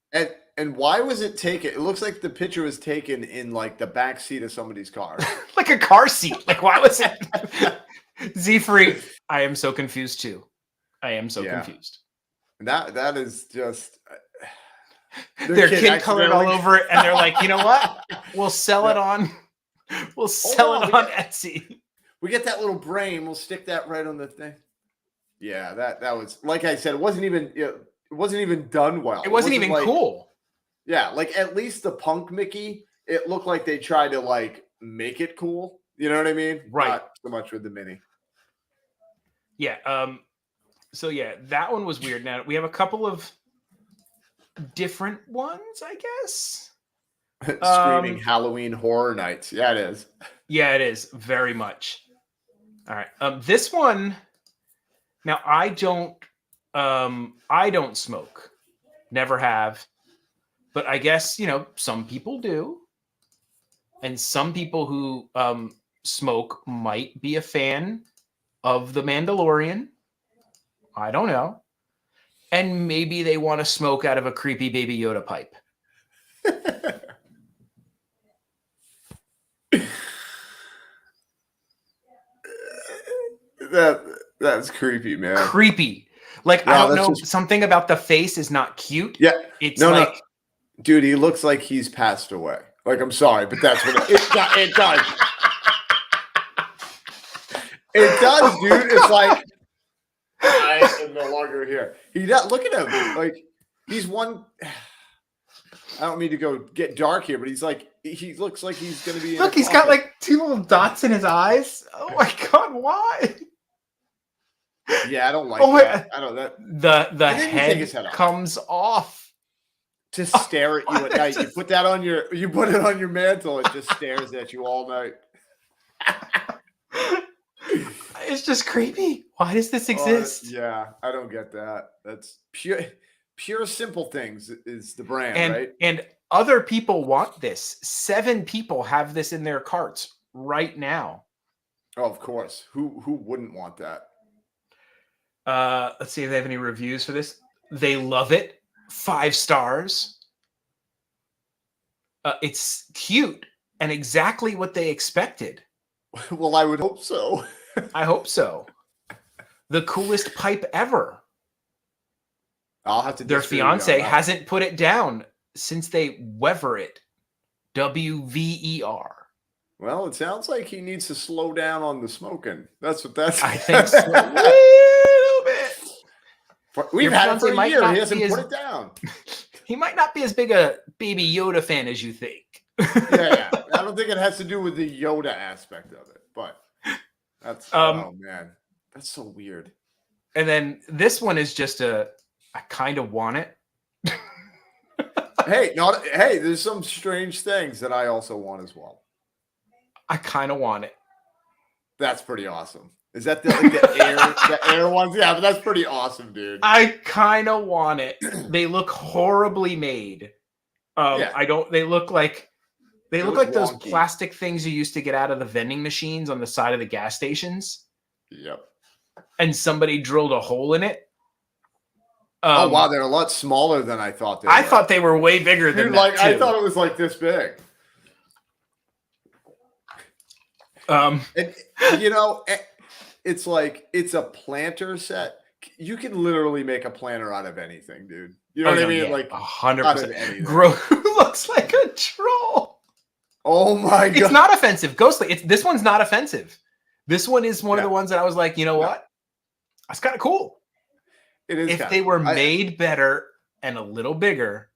And why was it taken? It looks like the picture was taken in like the back seat of somebody's car. Like a car seat. Like, why was it? Z-Free, I am so confused too. I am so confused. That is just their kid colored all over it, and they're like, you know what? We'll sell it on. We'll sell it on Etsy. We get that little brain. We'll stick that right on the thing. Yeah, that was like I said. It wasn't even done well. It wasn't even like, cool. Yeah, like at least the punk Mickey, it looked like they tried to like make it cool. You know what I mean? Right. Not so much with the mini. Yeah. So yeah, that one was weird. Now we have a couple of different ones, I guess. Screaming Halloween Horror Nights. Yeah, it is. Yeah, it is very much. All right. This one. Now I don't smoke. Never have. But I guess, some people do. And some people who smoke might be a fan of The Mandalorian. I don't know. And maybe they want to smoke out of a creepy Baby Yoda pipe. That's creepy, man. Creepy. Like, I don't know. Something about the face is not cute. Yeah. It's no. Dude, he looks like he's passed away. Like, I'm sorry, but that's what it does. It does, dude. It's like, I am no longer here. Look at him. Like, he's one. I don't mean to go get dark here, but he looks like he's going to be. Look, he's got like 2 little dots in his eyes. Oh my God, why? Yeah, I don't like that. I don't the head comes off. To stare at you at night. You put it on your mantle, it just stares at you all night. It's just creepy. Why does this exist? Yeah, I don't get that. That's pure simple things is the brand, right? And other people want this. 7 people have this in their carts right now. Oh, of course. Who wouldn't want that? Let's see if they have any reviews for this. They love it. 5 stars. It's cute and exactly what they expected. Well, I would hope so. I hope so. The coolest pipe ever. I'll have to. Their fiance hasn't put it down since they wever it. WVER. Well, it sounds like he needs to slow down on the smoking. I think so. A little bit. We've had it for a year. He hasn't put it down. He might not be as big a Baby Yoda fan as you think. Yeah. I don't think it has to do with the Yoda aspect of it, but that's oh man, that's so weird. And then this one is just I kind of want it. Hey, there's some strange things that I also want as well. I kind of want it. That's pretty awesome. Is that the air ones? Yeah, but that's pretty awesome, dude. I kind of want it. They look horribly made. Yeah. They look like those wonky. plastic things you used to get out of the vending machines on the side of the gas stations. Yep. And somebody drilled a hole in it. Oh wow, they're a lot smaller than I thought they were. I thought they were way bigger than Dude, that. like too. I thought it was like this big. And you know, it's like it's a planter set. You can literally make a planter out of anything, dude. You know what I mean? Yeah, Like 100%. Grogu looks like a troll. Oh my god! It's not offensive, Ghostly. This one's not offensive. This one is one of the ones that I was like, you know what? That's kind of cool. It is. If they were made better and a little bigger,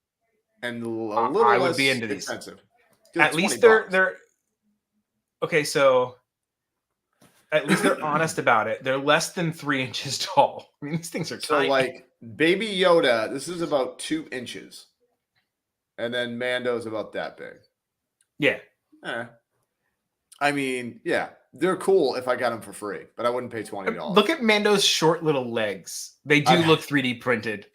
and a little I less would be into these. Expensive. At least they're okay. So at least they're honest about it. They're less than 3 inches tall. I mean, these things are so tiny. like Baby Yoda. This is about 2 inches, and then Mando's about that big. Yeah. I mean, yeah, they're cool if I got them for free, but I wouldn't pay $20. Look at Mando's short little legs. They do look 3D printed.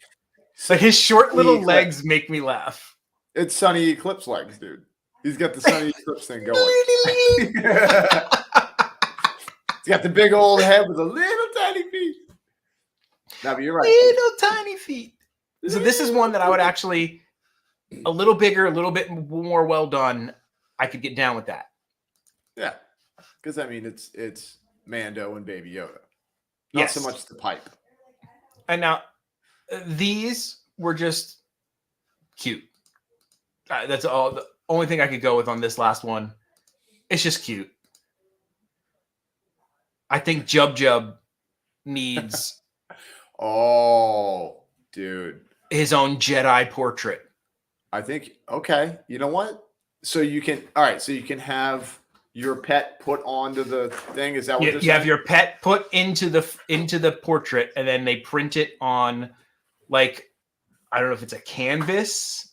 Like his short little legs make me laugh. It's Sunny Eclipse legs, dude. He's got the Sunny Eclipse thing going. He's got the big old head with the little tiny feet. No, but you're right. Little tiny feet. So this is one that I would actually, a little bigger, a little bit more well done. I could get down with that. Yeah, because I mean, it's Mando and Baby Yoda, not so much the pipe. And now, these were just cute. That's all. The only thing I could go with on this last one. It's just cute. I think Jub needs. Oh, dude, his own Jedi portrait. I think. Okay, you know what? So you can. All right, so you can have your pet put onto the thing. Is that what you have your pet put into the portrait, and then they print it on, like, I don't know if it's a canvas.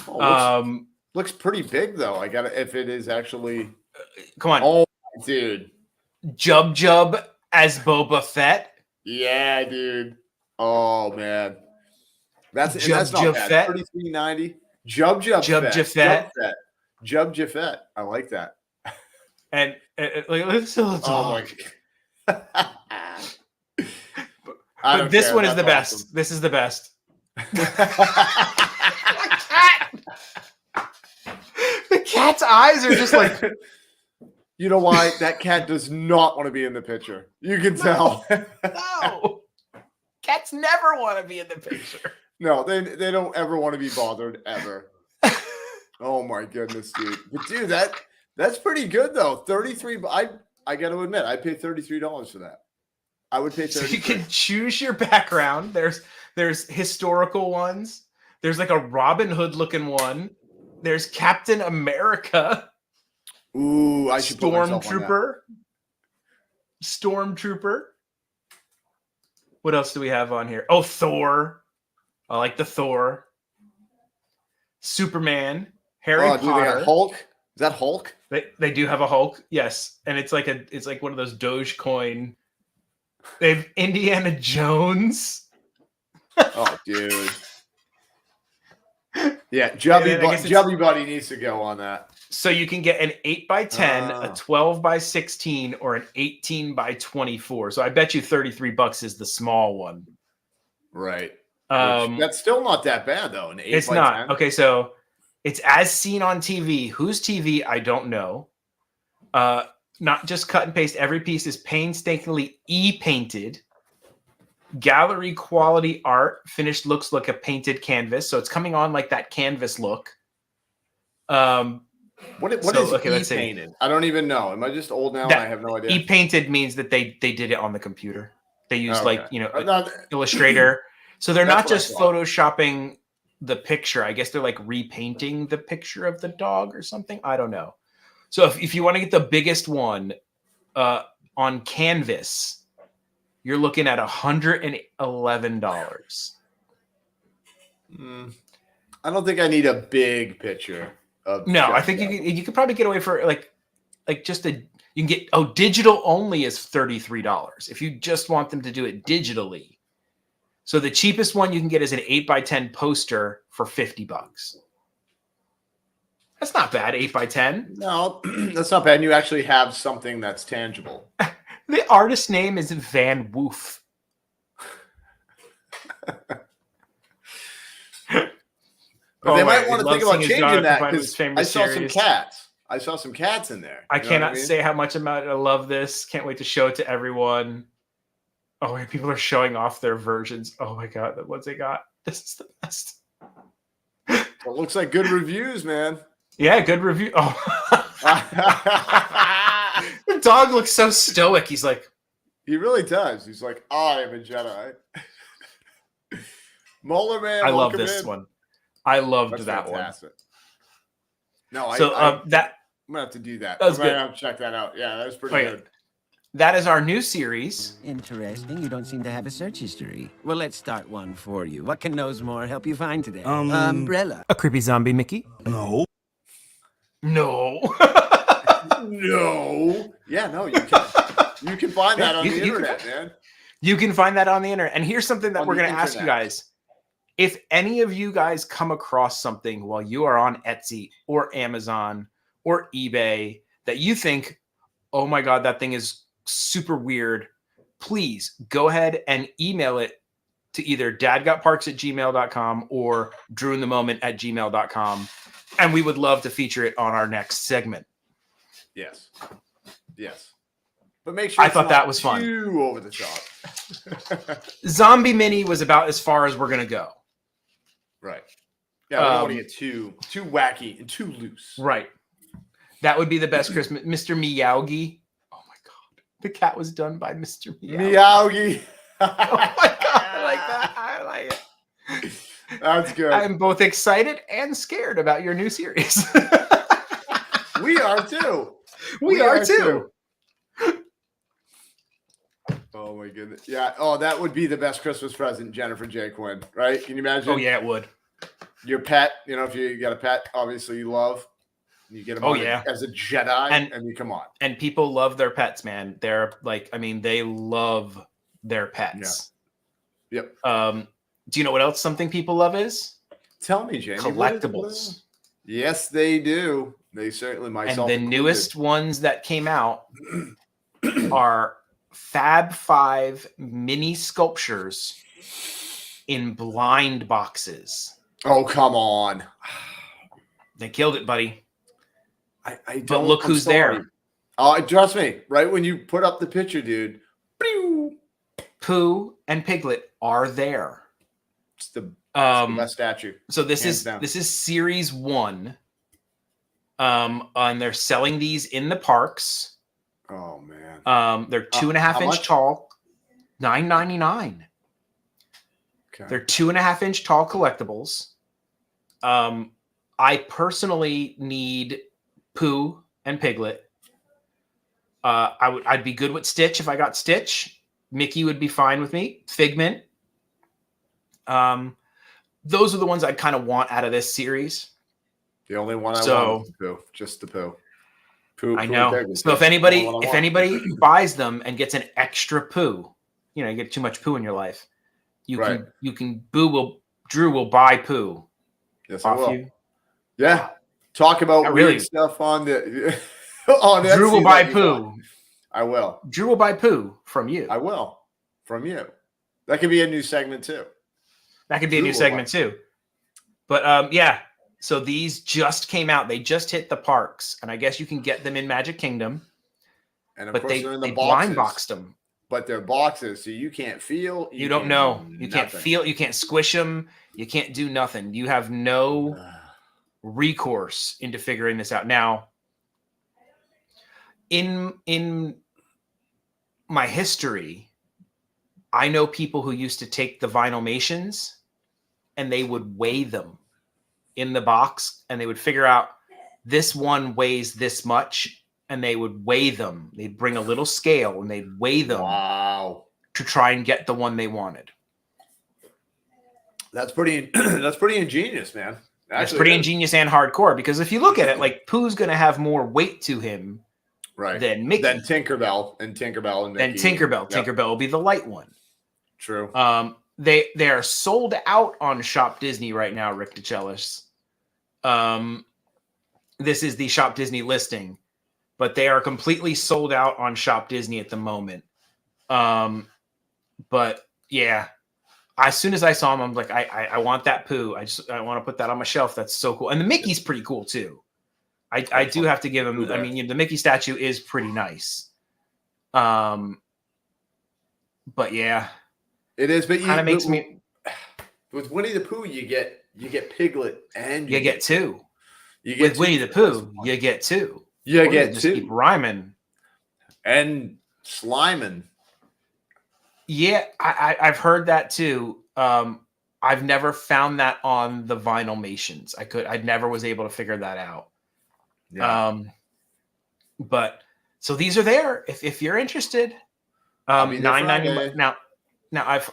Looks pretty big though. I got to if it is actually. Come on, oh dude, Jub as Boba Fett. Yeah, dude. Oh man, that's not bad. Fett. $33.90. Jub Fett. I like that. And like this little dog. Oh my but this one is the best. Awesome. This is the best. The cat's eyes are just like. You know why? That cat does not want to be in the picture. You can tell. No. Cats never want to be in the picture. No, they don't ever want to be bothered ever. Oh my goodness, dude. But dude, that's pretty good though. 33. I got to admit, I paid $33 for that. I would pay $33. So you can choose your background. There's historical ones. There's like a Robin Hood looking one. There's Captain America. Ooh, I should Stormtrooper. What else do we have on here? Oh, Thor. I like the Thor. Superman. Harry Potter. Dude, they got Hulk. Is that Hulk? They do have a Hulk, yes, and it's like one of those Dogecoin. They have Indiana Jones. Oh, dude. Yeah, Jubby Buddy needs to go on that. So you can get an 8x10, a 12x16, or an 18x24. So I bet you $33 is the small one. Right. That's still not that bad though. An 8x10. It's not. Okay, so it's as seen on TV. Whose TV? I don't know. Not just cut and paste. Every piece is painstakingly e-painted. Gallery quality art. Finished looks like a painted canvas. So it's coming on like that canvas look. What is e-painted? I don't even know. Am I just old now and I have no idea? E-painted means that they did it on the computer. They used Illustrator. So they're not just photoshopping the picture. I guess they're like repainting the picture of the dog or something. I don't know. So if you want to get the biggest one on canvas, you're looking at $111. I don't think I need a big picture. No, I think you could probably get away for like just You can get digital only is $33 if you just want them to do it digitally. So the cheapest one you can get is an 8x10 poster for $50. That's not bad, 8x10. No, that's not bad. And you actually have something that's tangible. The artist name is Van Woof. But they might want to think about changing that because I saw series. some cats. I saw some cats in there. I cannot say how much I love this. Can't wait to show it to everyone. Oh, wait, people are showing off their versions. Oh my god, the ones they got. This is the best. It looks like good reviews, man. Yeah, good review. Oh, the dog looks so stoic. He's like, he really does. He's like, I am a Jedi. Molar Man. I love this one. I loved that fantastic. One. No, so I'm that gonna have to do that. That was I'm gonna good. have to check that out. Yeah, that was pretty good. That is our new series. Interesting. You don't seem to have a search history. Well, let's start one for you. What can Knowsmore help you find today? Umbrella. A creepy zombie Mickey. No. No. Yeah, no, you can. You can find that on the internet, man. You can find that on the internet. And here's something that we're going to ask you guys. If any of you guys come across something while you are on Etsy or Amazon or eBay that you think, oh my God, that thing is super weird, please go ahead and email it to either dadgotparks@gmail.com or drewinthemoment@gmail.com. And we would love to feature it on our next segment. Yes. But make sure I thought that was fun. Too over the top. Zombie Mini was about as far as we're going to go. Right. Yeah, we don't want to get too wacky and too loose. Right. That would be the best Christmas. Mr. Meowgie. Oh my God. The cat was done by Mr. Meowgie. Oh my God. I like that. I like it. That's good. I'm both excited and scared about your new series. We are too. We are too. Oh my goodness. Yeah. Oh, that would be the best Christmas present, Jennifer J. Quinn, right? Can you imagine? Oh yeah, it would. Your pet, if you got a pet, obviously you love. You get him as a Jedi, and I mean, come on. And people love their pets, man. They're like, they love their pets. Yeah. Yep. Do you know what else something people love is? Tell me, Jamie. Collectibles. Yes, they do. They certainly, myself And the included. newest ones that came out are Fab 5 mini sculptures in blind boxes. Oh, come on. They killed it, buddy. I don't. But look who's there. Oh, trust me. Right when you put up the picture, dude. Pooh and Piglet are there. It's the best statue. So this Hands is down. this is series 1. And they're selling these in the parks. Oh man. They're 2.5 inch tall, $9.99. Okay. They're 2.5 inch tall collectibles. I personally need Pooh and Piglet. I'd be good with Stitch if I got Stitch. Mickey would be fine with me. Figment. Those are the ones I kind of want out of this series. The only one I want is the Pooh. Just the Pooh. I know. So if anybody buys them and gets an extra Pooh, you get too much Pooh in your life. Drew will buy Pooh. Yes, I will. You. Yeah. Talk about weird stuff on the on Drew will buy Pooh. I will. Drew will buy Pooh from you. I will. From you. That could be a new segment too. That could be a new segment too. But yeah. So these just came out. They just hit the parks, and I guess you can get them in Magic Kingdom. And of but course, they they're in the blind boxed them. But they're boxes, so you can't feel. You don't know. You can't feel. You can't squish them. You can't do nothing. You have no recourse into figuring this out. Now, in my history, I know people who used to take the Vinylmations and they would weigh them in the box, and they would figure out this one weighs this much, and they would weigh them. They'd bring a little scale and they'd weigh them to try and get the one they wanted. That's pretty ingenious, man. That's pretty ingenious and hardcore, because if you look at it, like, Pooh's going to have more weight to him Right. then Mickey, Then Tinkerbell and Mickey. then Tinkerbell. Yep. Tinkerbell will be the light one. True. They are sold out on Shop Disney right now, Rick DeCellis. This is the Shop Disney listing, but they are completely sold out on Shop Disney at the moment. But yeah, as soon as I saw him, I'm like, I want that Pooh. I want to put that on my shelf. That's so cool. And the Mickey's pretty cool too. I do have to give him. I mean, the Mickey statue is pretty nice. But yeah, it is. But kind of makes me. With Winnie the Pooh, you get Piglet and you get two. You get With two Winnie the Pooh, you get two. You Or get just two. Keep rhyming. And Sliming. Yeah, I've heard that too. I've never found that on the Vinylmations. I never was able to figure that out. Yeah. But so these are there if you're interested. $9.90 now.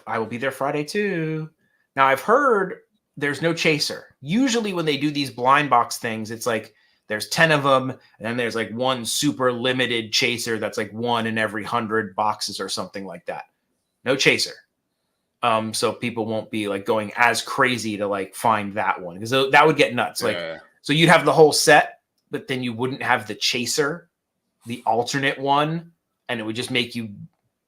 I will be there Friday too. Now I've heard there's no chaser. Usually when they do these blind box things, it's like there's 10 of them, and then there's like one super limited chaser that's like one in every 100 boxes or something like that. No chaser. So people won't be like going as crazy to like find that one, because that would get nuts. Like, so you'd have the whole set, but then you wouldn't have the chaser, the alternate one, and it would just make you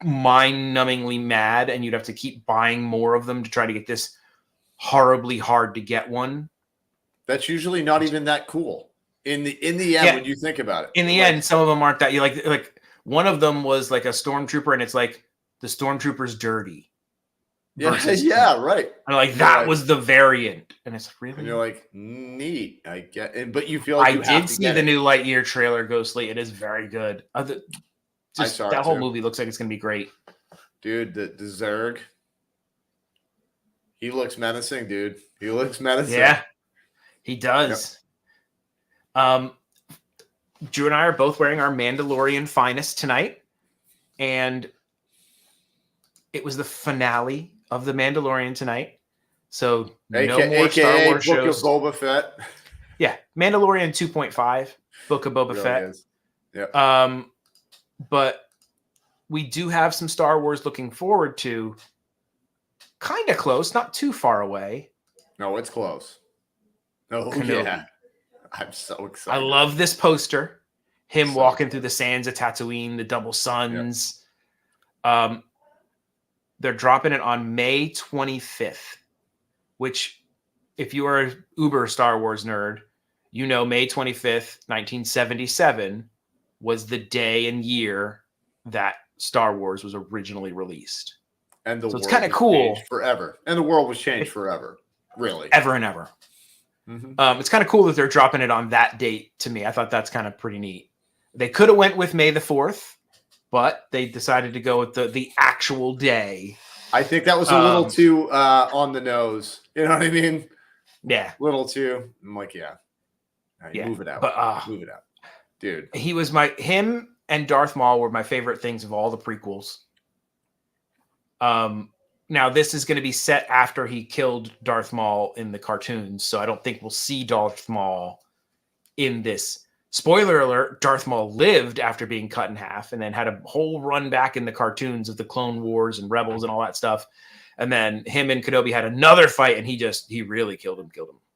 mind-numbingly mad, and you'd have to keep buying more of them to try to get this horribly hard to get one. That's usually not even that cool. In the end, when you think about it. In the end, some of them aren't that. You like one of them was like a stormtrooper, and it's like the stormtrooper's dirty. Yeah, right. And like that was the variant, and it's really. And you're like, neat. I get it, but you feel like I did see the new Lightyear trailer, Ghostly. It is very good. That whole movie looks like it's gonna be great. Dude, the Zurg. He looks menacing, dude. He looks menacing. Yeah, he does. Yep. Drew and I are both wearing our Mandalorian finest tonight, and it was the finale of the Mandalorian tonight. So no more Star Wars Book shows. of Boba Fett. Yeah, Mandalorian 2.5, Book of Boba Fett. Yeah. But we do have some Star Wars looking forward to. Kind of close, not too far away. No, it's close. Oh, Kenobi. Yeah. I'm so excited. I love this poster. Him walking through the sands of Tatooine, the double suns. Yep. They're dropping it on May 25th, which, if you are an uber Star Wars nerd, you know May 25th, 1977 was the day and year that Star Wars was originally released. And the so world it's kind of cool. Forever. And the world was changed forever. Really. Ever and ever. Mm-hmm. It's kind of cool that they're dropping it on that date to me. I thought that's kind of pretty neat. They could have went with May the 4th, but they decided to go with the actual day. I think that was a little too on the nose. You know what I mean? Yeah. Little too. I'm like, yeah. Right, yeah. Move it out. But, move it out. Dude. Him and Darth Maul were my favorite things of all the prequels. Now this is going to be set after he killed Darth Maul in the cartoons, so I don't think we'll see Darth Maul in this. Spoiler alert, Darth Maul lived after being cut in half and then had a whole run back in the cartoons of the Clone Wars and Rebels and all that stuff. And then him and Kenobi had another fight, and he really killed him.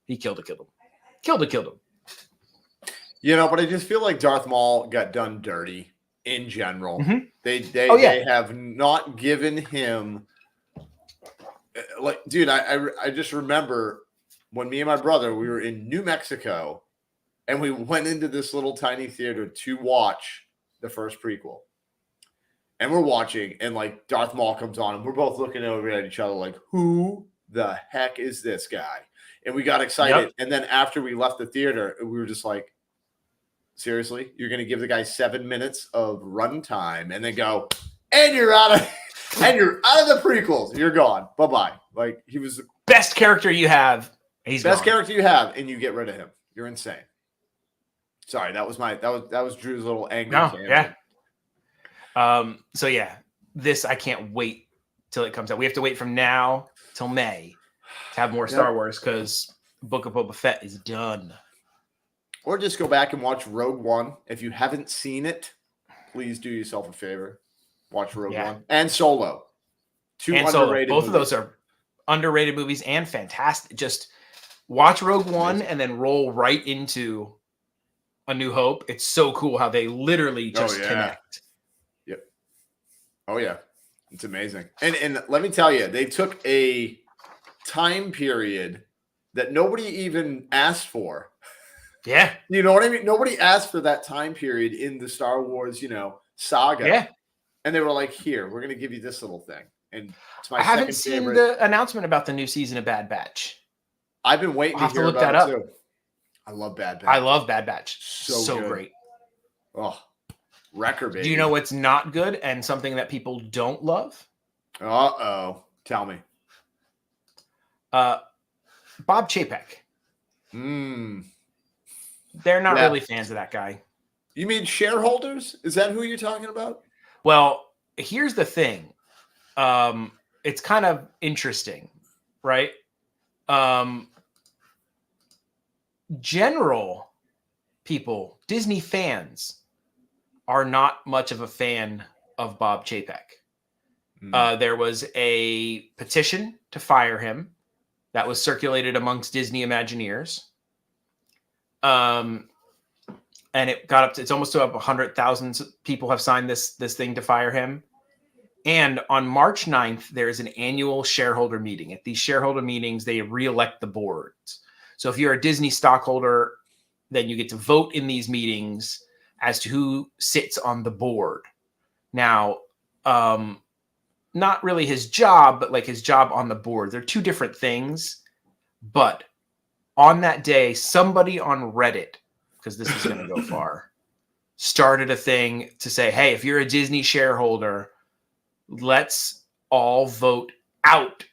He killed him. You know, but I just feel like Darth Maul got done dirty in general. Mm-hmm. They have not given him, like, dude, I just remember when me and my brother, we were in New Mexico, and we went into this little tiny theater to watch the first prequel. And we're watching, and like Darth Maul comes on, and we're both looking over at each other like, who the heck is this guy? And we got excited. Yep. And then after we left the theater, we were just like, seriously, you're going to give the guy 7 minutes of runtime and then go, and you're out of the prequels. You're gone. Bye-bye. Like, he was the best character you have. He's best gone. character you have, and you get rid of him. You're insane. Sorry, that was Drew's little angry. Yeah. So yeah, this I can't wait till it comes out. We have to wait from now till May to have more Star Wars, because Book of Boba Fett is done. Or just go back and watch Rogue One if you haven't seen it. please do yourself a favor. Watch Rogue Yeah. One and Solo. Two And Solo. underrated Both of movies. those are underrated movies and fantastic. Just watch Rogue One Amazing. and then roll right into A New Hope. It's so cool how they literally just connect. Yep. Oh yeah. It's amazing. And let me tell you, they took a time period that nobody even asked for. Yeah. You know what I mean? Nobody asked for that time period in the Star Wars, saga. Yeah. And they were like, here, we're going to give you this little thing. And it's my I haven't second seen favorite. the announcement about the new season of Bad Batch. I've been waiting I'll to have to hear look about that it up. too. I love Bad Batch. I love Bad Batch. So good. Great. Oh, record baby. Do you know what's not good and something that people don't love? Uh-oh. Tell me. Bob Chapek. Mm. They're not Yeah. really fans of that guy. You mean shareholders? Is that who you're talking about? Well, here's the thing. It's kind of interesting, right? General people, Disney fans, are not much of a fan of Bob Chapek. There was a petition to fire him that was circulated amongst Disney Imagineers. And it got up to, it's almost to up 100,000 people have signed this thing to fire him. And on March 9th, there is an annual shareholder meeting. At these shareholder meetings, they re-elect the boards. So if you're a Disney stockholder, then you get to vote in these meetings as to who sits on the board. Now, not really his job, but like his job on the board. They're two different things. But on that day, somebody on Reddit, because this is going to go far, started a thing to say, hey, if you're a Disney shareholder, let's all vote out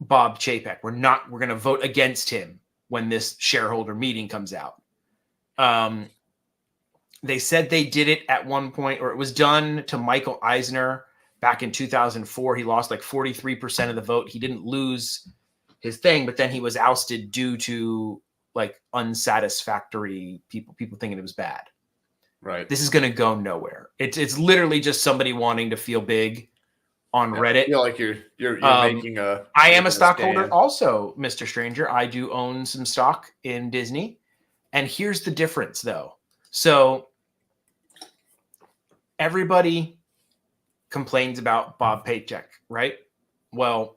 Bob Chapek. We're going to vote against him when this shareholder meeting comes out. They said they did it at one point, or it was done to Michael Eisner back in 2004. He lost like 43% of the vote. He didn't lose his thing, but then he was ousted due to like unsatisfactory people thinking it was bad. Right. This is going to go nowhere. It's literally just somebody wanting to feel big on Reddit. I feel like you're making a. I am a making stockholder stand. also, Mr. Stranger. I do own some stock in Disney. And here's the difference, though. So everybody complains about Bob Paycheck, right? Well,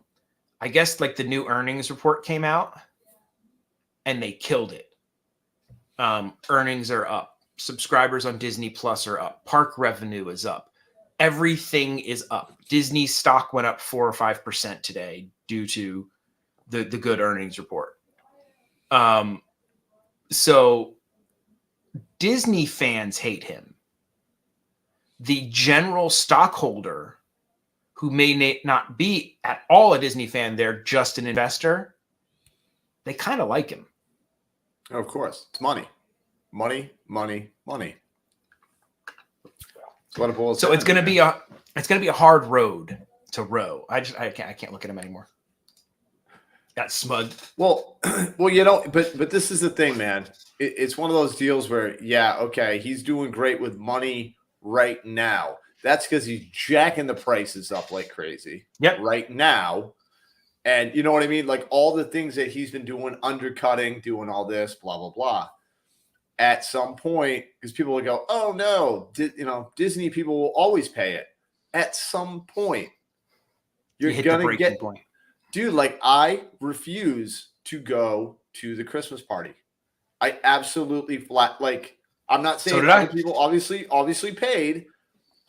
I guess like the new earnings report came out and they killed it. Earnings are up. Subscribers on Disney Plus are up. Park revenue is up. Everything is up. Disney stock went up 4 or 5% today due to the good earnings report. So Disney fans hate him. The general stockholder who may not be at all a Disney fan, they're just an investor, they kind of like him. Of course. It's money. Money, money, money. That's what it boils So down it's going to, to be a hard road to row. I can't look at him anymore. Got smug. Well, but this is the thing, man. It's one of those deals where, yeah, okay, he's doing great with money right now. That's because he's jacking the prices up like crazy. Yep. Right now. And you know what I mean? Like all the things that he's been doing, undercutting, doing all this, blah, blah, blah. At some point, because people will go, oh, no, Disney people will always pay it. At some point, you're going to get – point. Dude, like I refuse to go to the Christmas party. I absolutely I'm not saying other people obviously paid.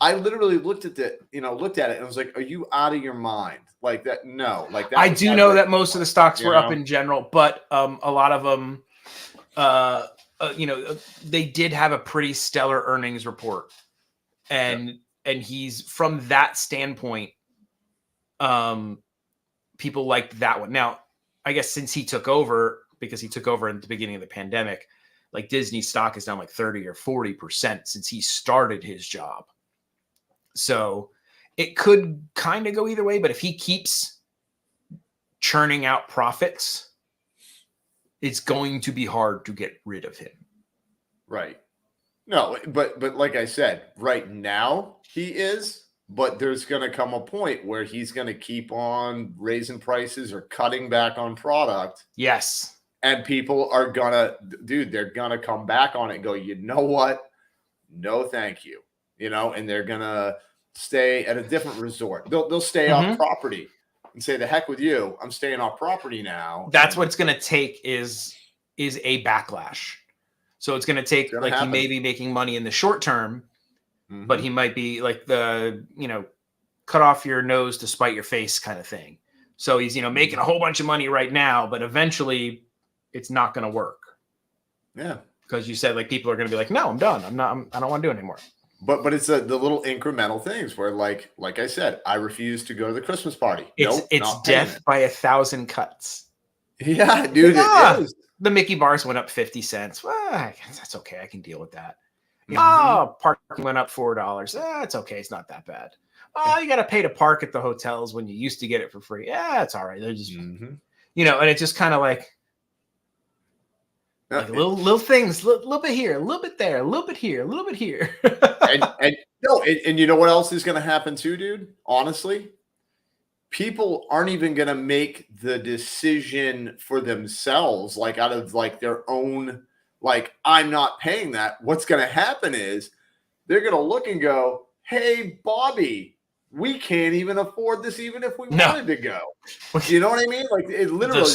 I literally looked at it and was like, are you out of your mind? Like that? No, like that. I do know that most of the stocks were up in general, but a lot of them, they did have a pretty stellar earnings report. And he's from that standpoint, people liked that one. Now, I guess since he took over, because he took over at the beginning of the pandemic, like Disney stock is down like 30 or 40% since he started his job. So it could kind of go either way, but if he keeps churning out profits, it's going to be hard to get rid of him. Right. No, but like I said, right now he is, but there's going to come a point where he's going to keep on raising prices or cutting back on product. Yes. And people are gonna, dude, they're gonna come back on it and go, you know what? No, thank you. You know, and they're gonna stay at a different resort. They'll stay off property and say, the heck with you. I'm staying off property now. That's what it's gonna take is a backlash. So it's gonna take like happen. He may be making money in the short term, but he might be like the, cut off your nose to spite your face kind of thing. So he's, making a whole bunch of money right now, but eventually it's not going to work. Yeah. Because you said like people are going to be like, no, I'm done. I don't want to do it anymore. But it's the little incremental things where like I said, I refuse to go to the Christmas party. It's death by 1,000 cuts. Yeah, dude. It is. The Mickey bars went up 50 cents. Well, that's okay. I can deal with that. Parking went up $4. It's okay. It's not that bad. Oh, you got to pay to park at the hotels when you used to get it for free. Yeah, it's all right. They're just, and it's just kind of like little things, little bit here, a little bit there, a little bit here, a little bit here. and you know what else is going to happen too, dude? Honestly, people aren't even going to make the decision for themselves, like out of like their own, like, I'm not paying that. What's going to happen is they're going to look and go, hey, Bobby, we can't even afford this even if we wanted to go. You know what I mean? Like, it literally, the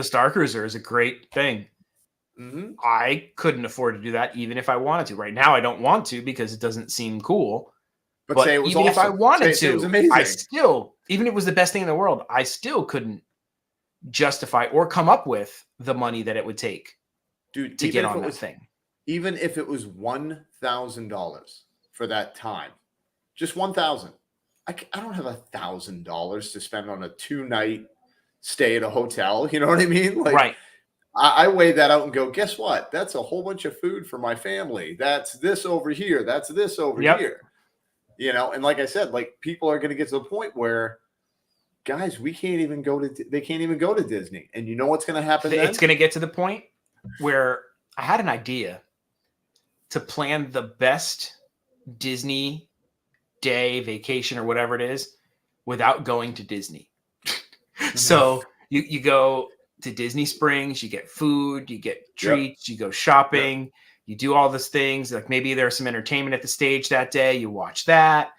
Star Cruiser is a great thing. I couldn't afford to do that even if I wanted to. Right now, I don't want to because it doesn't seem cool. But say it was even awesome. If I wanted say it was amazing. I still, even if it was the best thing in the world, I still couldn't justify or come up with the money that it would take, dude, to get on that thing. Even if it was $1,000 for that time, just 1,000. I don't have $1,000 to spend on a 2-night stay at a hotel. You know what I mean? Like, right. I weigh that out and go, guess what? That's a whole bunch of food for my family. That's this over here. That's this over here. And like I said, like people are going to get to the point where, guys, they can't even go to Disney. And you know what's going to happen then? It's going to get to the point where I had an idea to plan the best Disney day, vacation, or whatever it is without going to Disney. So you go to Disney Springs, you get food, you get treats, you go shopping, you do all these things. Like maybe there's some entertainment at the stage that day, you watch that.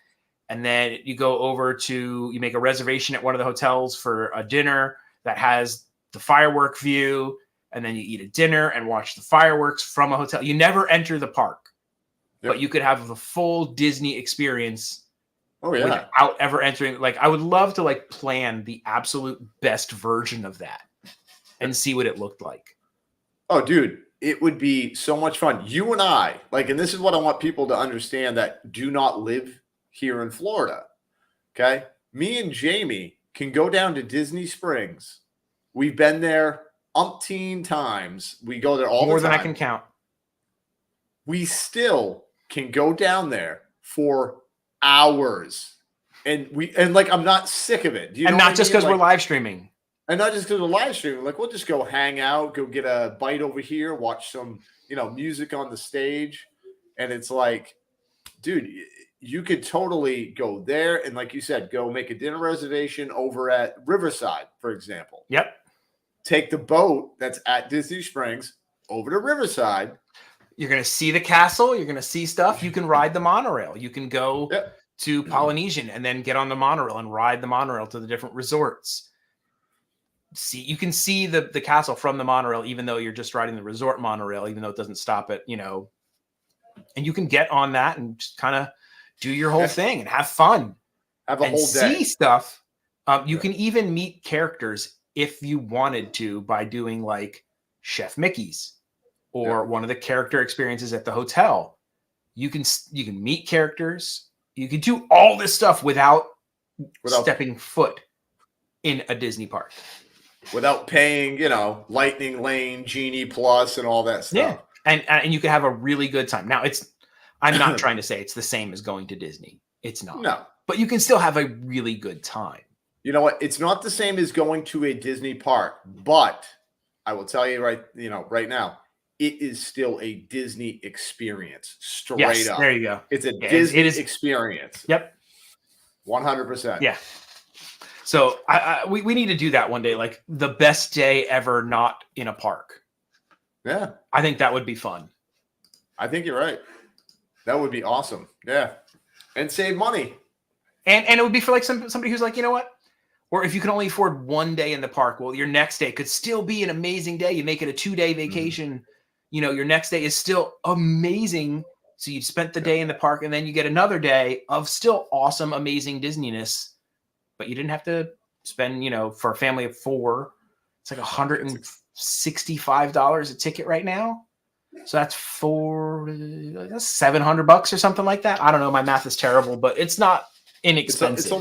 And then you go over you make a reservation at one of the hotels for a dinner that has the firework view. And then you eat a dinner and watch the fireworks from a hotel. You never enter the park, but you could have the full Disney experience without ever entering. Like I would love to like plan the absolute best version of that and see what it looked like. Oh, dude, it would be so much fun. You and I, like, and this is what I want people to understand that do not live here in Florida. Okay. Me and Jamie can go down to Disney Springs. We've been there umpteen times. We go there all the time. More than I can count. We still can go down there for hours. And like, I'm not sick of it. And not just because we're live streaming. And not just because we're live streaming. Like, we'll just go hang out, go get a bite over here, watch some, music on the stage. And it's like, dude, you could totally go there. And like you said, go make a dinner reservation over at Riverside, for example. Yep. Take the boat that's at Disney Springs over to Riverside. You're going to see the castle. You're going to see stuff. You can ride the monorail. You can go to Polynesian and then get on the monorail and ride the monorail to the different resorts. You can see the castle from the monorail, even though you're just riding the resort monorail, even though it doesn't stop at, and you can get on that and just kind of do your whole thing and have fun. Have a whole day. See stuff. You can even meet characters if you wanted to by doing like Chef Mickey's or one of the character experiences at the hotel. You can meet characters. You can do all this stuff without stepping foot in a Disney park. Without paying, Lightning Lane, Genie Plus, and all that stuff. Yeah, and you can have a really good time. Now, I'm not trying to say it's the same as going to Disney. It's not. No. But you can still have a really good time. You know what? It's not the same as going to a Disney park, but I will tell you right now, it is still a Disney experience. Straight Yes, up. there you go. It's a Yeah, Disney it is. experience. Yep. 100%. Yeah. So we need to do that one day, like the best day ever not in a park. Yeah. I think that would be fun. I think you're right. That would be awesome. Yeah. And save money. And it would be for like somebody who's like, you know what? Or if you can only afford one day in the park, well, your next day could still be an amazing day. You make it a 2-day vacation. You know, your next day is still amazing. So you spent the day in the park and then you get another day of still awesome, amazing Disneyness. But you didn't have to spend, you know, for a family of 4, it's like $165 a ticket right now. So that's $700 or something like that. I don't know. My math is terrible, but it's not inexpensive.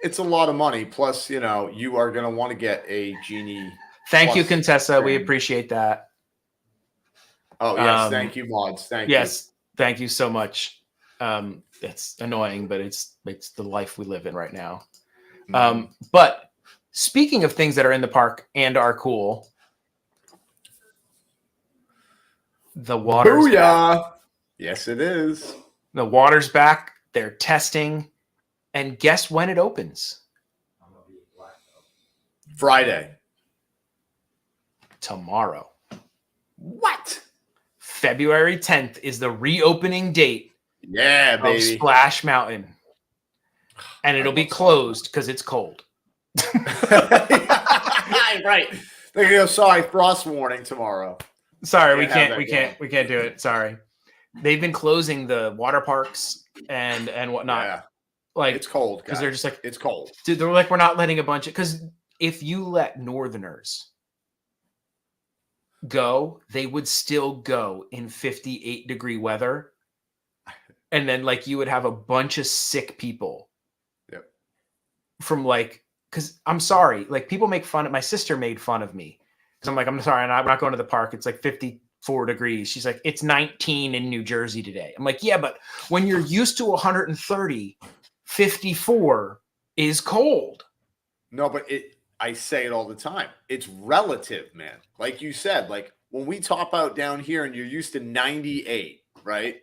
It's a lot of money. Plus, you know, you are going to want to get a Genie. Thank you, Contessa. We appreciate that. Oh, yes. Thank you, mods. Thank you. Yes. Thank you so much. It's annoying, but it's the life we live in right now. But speaking of things that are in the park and are cool, the water's back. Yes, it is. The water's back. They're testing. And guess when it opens? Friday. Tomorrow. What? February 10th is the reopening date Yeah, of baby. Splash Mountain. And it'll be closed because it's cold. Right. They're gonna go, sorry, frost warning tomorrow. Sorry, we can't do it. Sorry. They've been closing the water parks and whatnot. Yeah. Like It's cold, because they're just like, it's cold. dude, they're like, we're not letting a bunch of, because if you let Northerners go, they would still go in 58-degree weather. And then like you would have a bunch of sick people. Yep. From like, because I'm sorry, like people make fun of, my sister made fun of me. Because I'm like, I'm sorry, I'm not going to the park. It's like 54 degrees. She's like, it's 19 in New Jersey today. I'm like, yeah, but when you're used to 130, 54 is cold. No, but I say it all the time. It's relative, man. Like you said, like when we top out down here and you're used to 98, right?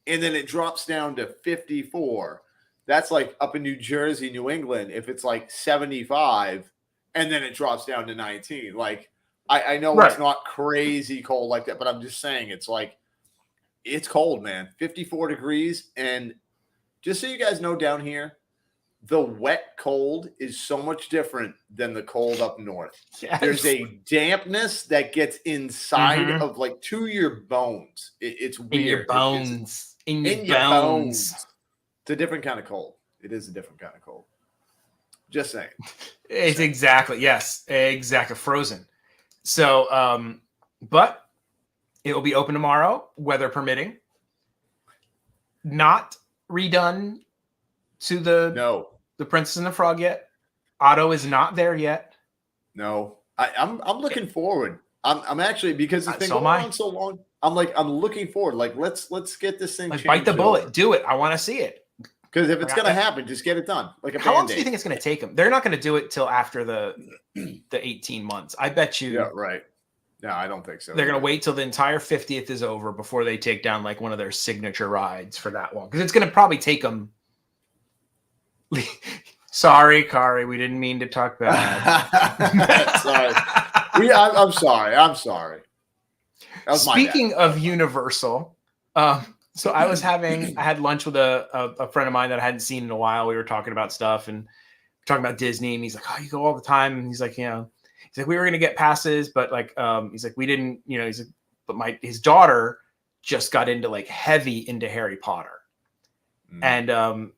And then it drops down to 54. That's like up in New Jersey, New England, if it's like 75 and then it drops down to 19. Like I know It's not crazy cold like that, but I'm just saying it's like it's cold, man. 54 degrees. And just so you guys know, down here, the wet cold is so much different than the cold up north. Yes. There's a dampness that gets inside of like to your bones. It's weird. In your bones. In your bones. It's a different kind of cold. It is a different kind of cold. Just saying. It's exactly. Frozen. So, but it will be open tomorrow, weather permitting. Not redone to the Princess and the Frog yet. Otto is not there yet. No, I'm looking forward. I'm actually, because it's been going on so long. I'm looking forward. Like let's get this thing. Like bite the bullet. Do it. I want to see it. Because if it's gonna happen, just get it done. Like how long do you think it's gonna take them? They're not gonna do it till after the 18 months. I bet you. Yeah, right. No, I don't think so. They're going to wait till the entire 50th is over before they take down like one of their signature rides for that one. Because it's going to probably take them. Sorry, Kari. We didn't mean to talk bad. Sorry. I'm sorry. I'm sorry. Speaking of Universal, so I had lunch with a friend of mine that I hadn't seen in a while. We were talking about stuff and talking about Disney. And he's like, oh, you go all the time. And he's like, you know. He's like, we were going to get passes, but like, he's like, we didn't, you know, he's like, but his daughter just got into like heavy into Harry Potter. And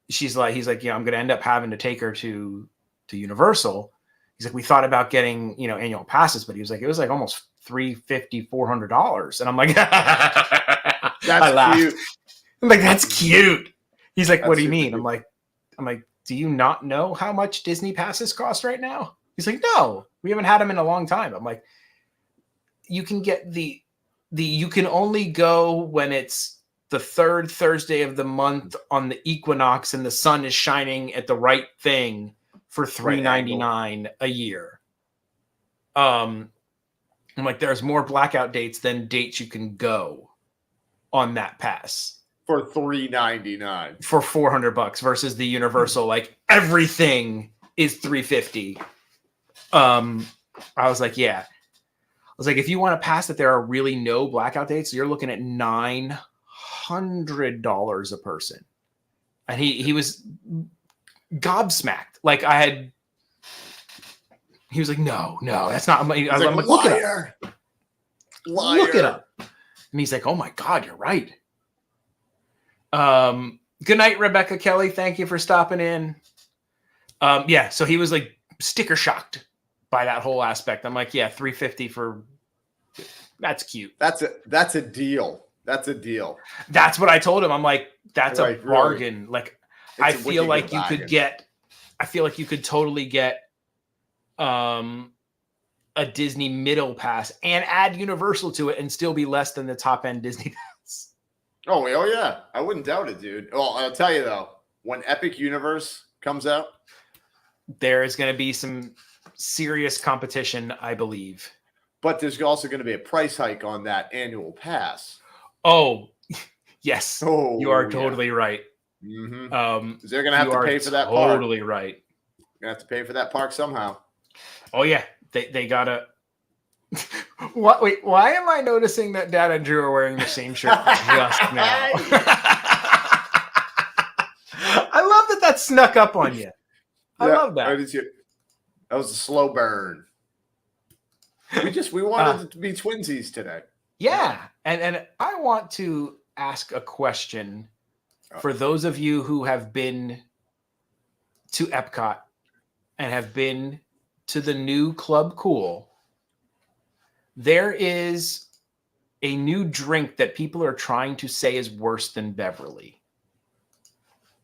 he's like, yeah, I'm going to end up having to take her to Universal. He's like, we thought about getting, you know, annual passes, but he was like, it was like almost $350, $400. And I'm like, that's cute. I'm like, that's cute. He's like, what do you mean? Cute. I'm like, do you not know how much Disney passes cost right now? He's like, no, we haven't had them in a long time. I'm like, you can get you can only go when it's the third Thursday of the month on the equinox and the sun is shining at the right thing for $3.99 a year. I'm like, there's more blackout dates than dates you can go on that pass For $399. for $400 versus the Universal. Like everything is $350. I was like, yeah. I was like, if you want to pass that there are really no blackout dates, you're looking at $900 a person. And he was gobsmacked. Like he was like, no, that's not. I was like, look it up. Liar. Look it up. And he's like, oh my God, you're right. Good night, Rebecca Kelly. Thank you for stopping in. Yeah, so he was like sticker shocked by that whole aspect. I'm like, yeah, $350 for that's cute. That's a deal. That's a deal. That's what I told him. I'm like, that's Like, a bargain. Really? Like It's I a feel wicked like good you bargain. could get I feel like you could totally get a Disney middle pass and add Universal to it and still be less than the top end Disney pass. Oh yeah. I wouldn't doubt it, dude. Well, I'll tell you though, when Epic Universe comes out, There is going to be some serious competition, I believe. but there's also going to be a price hike on that annual pass. Oh, yes. Oh, You are yeah. totally right. Mm-hmm. They're going to have You to are pay for that park. totally right. Going to have to pay for that park somehow. Oh yeah, they gotta. What? Wait, why am I noticing that Dad and Drew are wearing the same shirt just now? I love that snuck up on you. I love that. That was a slow burn. We wanted it to be twinsies today. Yeah, and I want to ask a question for those of you who have been to Epcot and have been to the new Club Cool. There is a new drink that people are trying to say is worse than Beverly.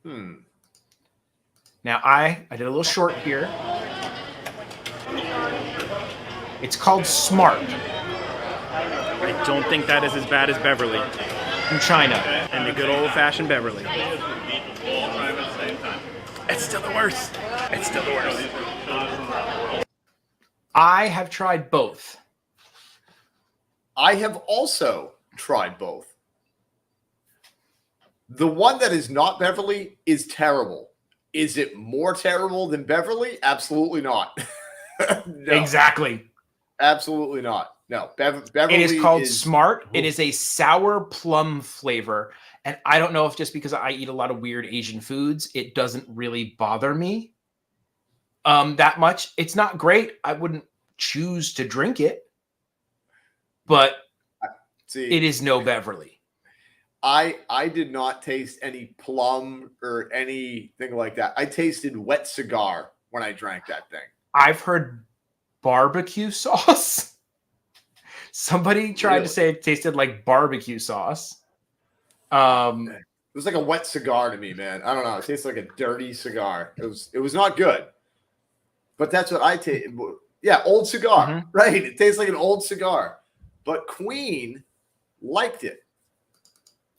Now, I did a little short here. It's called Smart I don't think that is as bad as Beverly from China. and the good old-fashioned Beverly. It's still the worst. It's still the worst. I have tried both. I have also tried both. The one that is not Beverly is terrible. Is it more terrible than Beverly? Absolutely not. No, Exactly. absolutely not. No, Beverly It is called is Smart. It is a sour plum flavor. And I don't know if just because I eat a lot of weird Asian foods, it doesn't really bother me that much. It's not great. I wouldn't choose to drink it, but See, it is no Beverly. I did not taste any plum or anything like that. I tasted wet cigar when I drank that thing. I've heard barbecue sauce. Somebody tried Really? to say it tasted like barbecue sauce. It was like a wet cigar to me, man. I don't know. It tastes like a dirty cigar. It was not good. But that's what I taste. Yeah, old cigar. Mhm. Right. It tastes like an old cigar. But Queen liked it.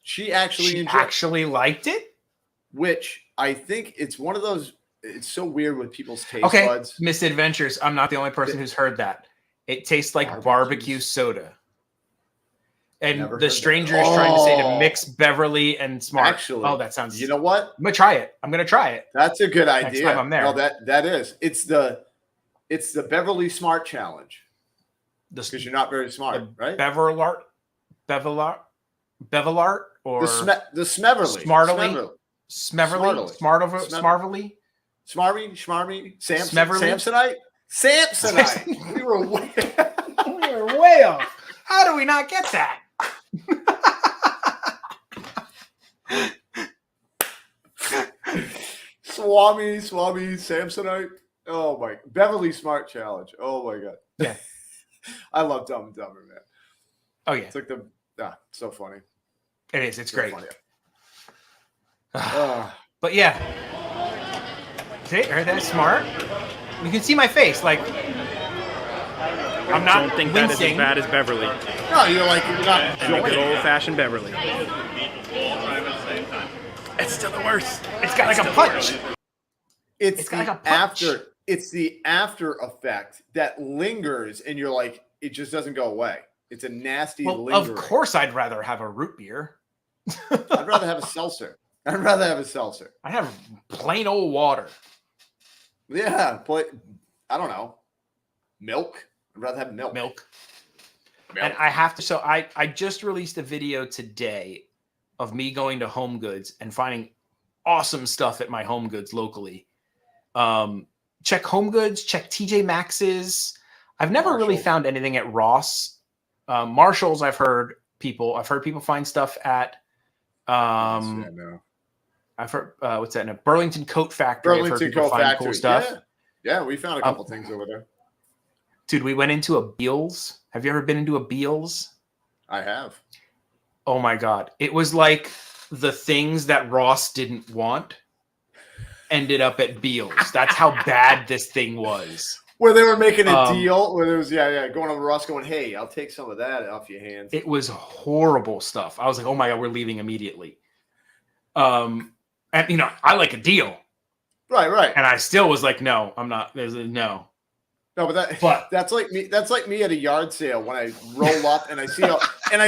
She actually She liked it? which I think it's one of those. It's so weird with people's taste Okay, buds. misadventures. I'm not the only person who's heard that. It tastes like Barbecue barbecue soda. And Never the heard stranger that. is trying to say to Oh. mix Beverly and Smart. Actually, Oh, that sounds. You know what? I'm gonna try it. I'm gonna try it. That's a good Next idea. time I'm there. No, that is. It's the Beverly Smart Challenge The because you're not very smart, right? Bevelart, or The Smeverly. Smartily? Smartily. Smartily. Schmarmy, Smeverly? Samsonite. We were way. We are way off. How do we not get that? Swami, Samsonite. Oh my, Beverly Smart Challenge. Oh my god. Yeah. I love Dumb and Dumber, man. Oh yeah, It's like so funny. it is. It's So great. funny. Ah. But yeah, see, heard that Smart. You can see my face, like I'm I not don't think that is as wincing. bad as Beverly No, you're not and the enjoying good it. old-fashioned Beverly. It's still the worst. It's got like a punch. It's It's got the like a punch. after. It's the after effect that lingers, and you're like, it just doesn't go away. It's a nasty Well, lingering. of course, I'd rather have a root beer. I'd rather have a seltzer. I'd rather have a seltzer. I have plain old water. Yeah, but I don't know. Milk. I'd rather have milk. Milk. And I have to. So I just released a video today of me going to Home Goods and finding awesome stuff at my Home Goods locally. Check Home Goods. Check TJ Maxx's. I've never really found anything at Ross. Marshalls. I've heard people find stuff at. No. I've heard what's that? A Burlington Coat Factory. Burlington Coat Factory. Cool stuff. Yeah, we found a couple things over there. Dude, we went into a Beals. Have you ever been into a Beals? I have. Oh my God. It was like the things that Ross didn't want ended up at Beals. That's how bad this thing was. Where they were making a deal, where there was, going over to Ross going, hey, I'll take some of that off your hands. It was horrible stuff. I was like, oh my God, we're leaving immediately. And, I like a deal. Right. And I still was like, no, I'm not. There's a no. No, but that's like me. That's like me at a yard sale when I roll up and I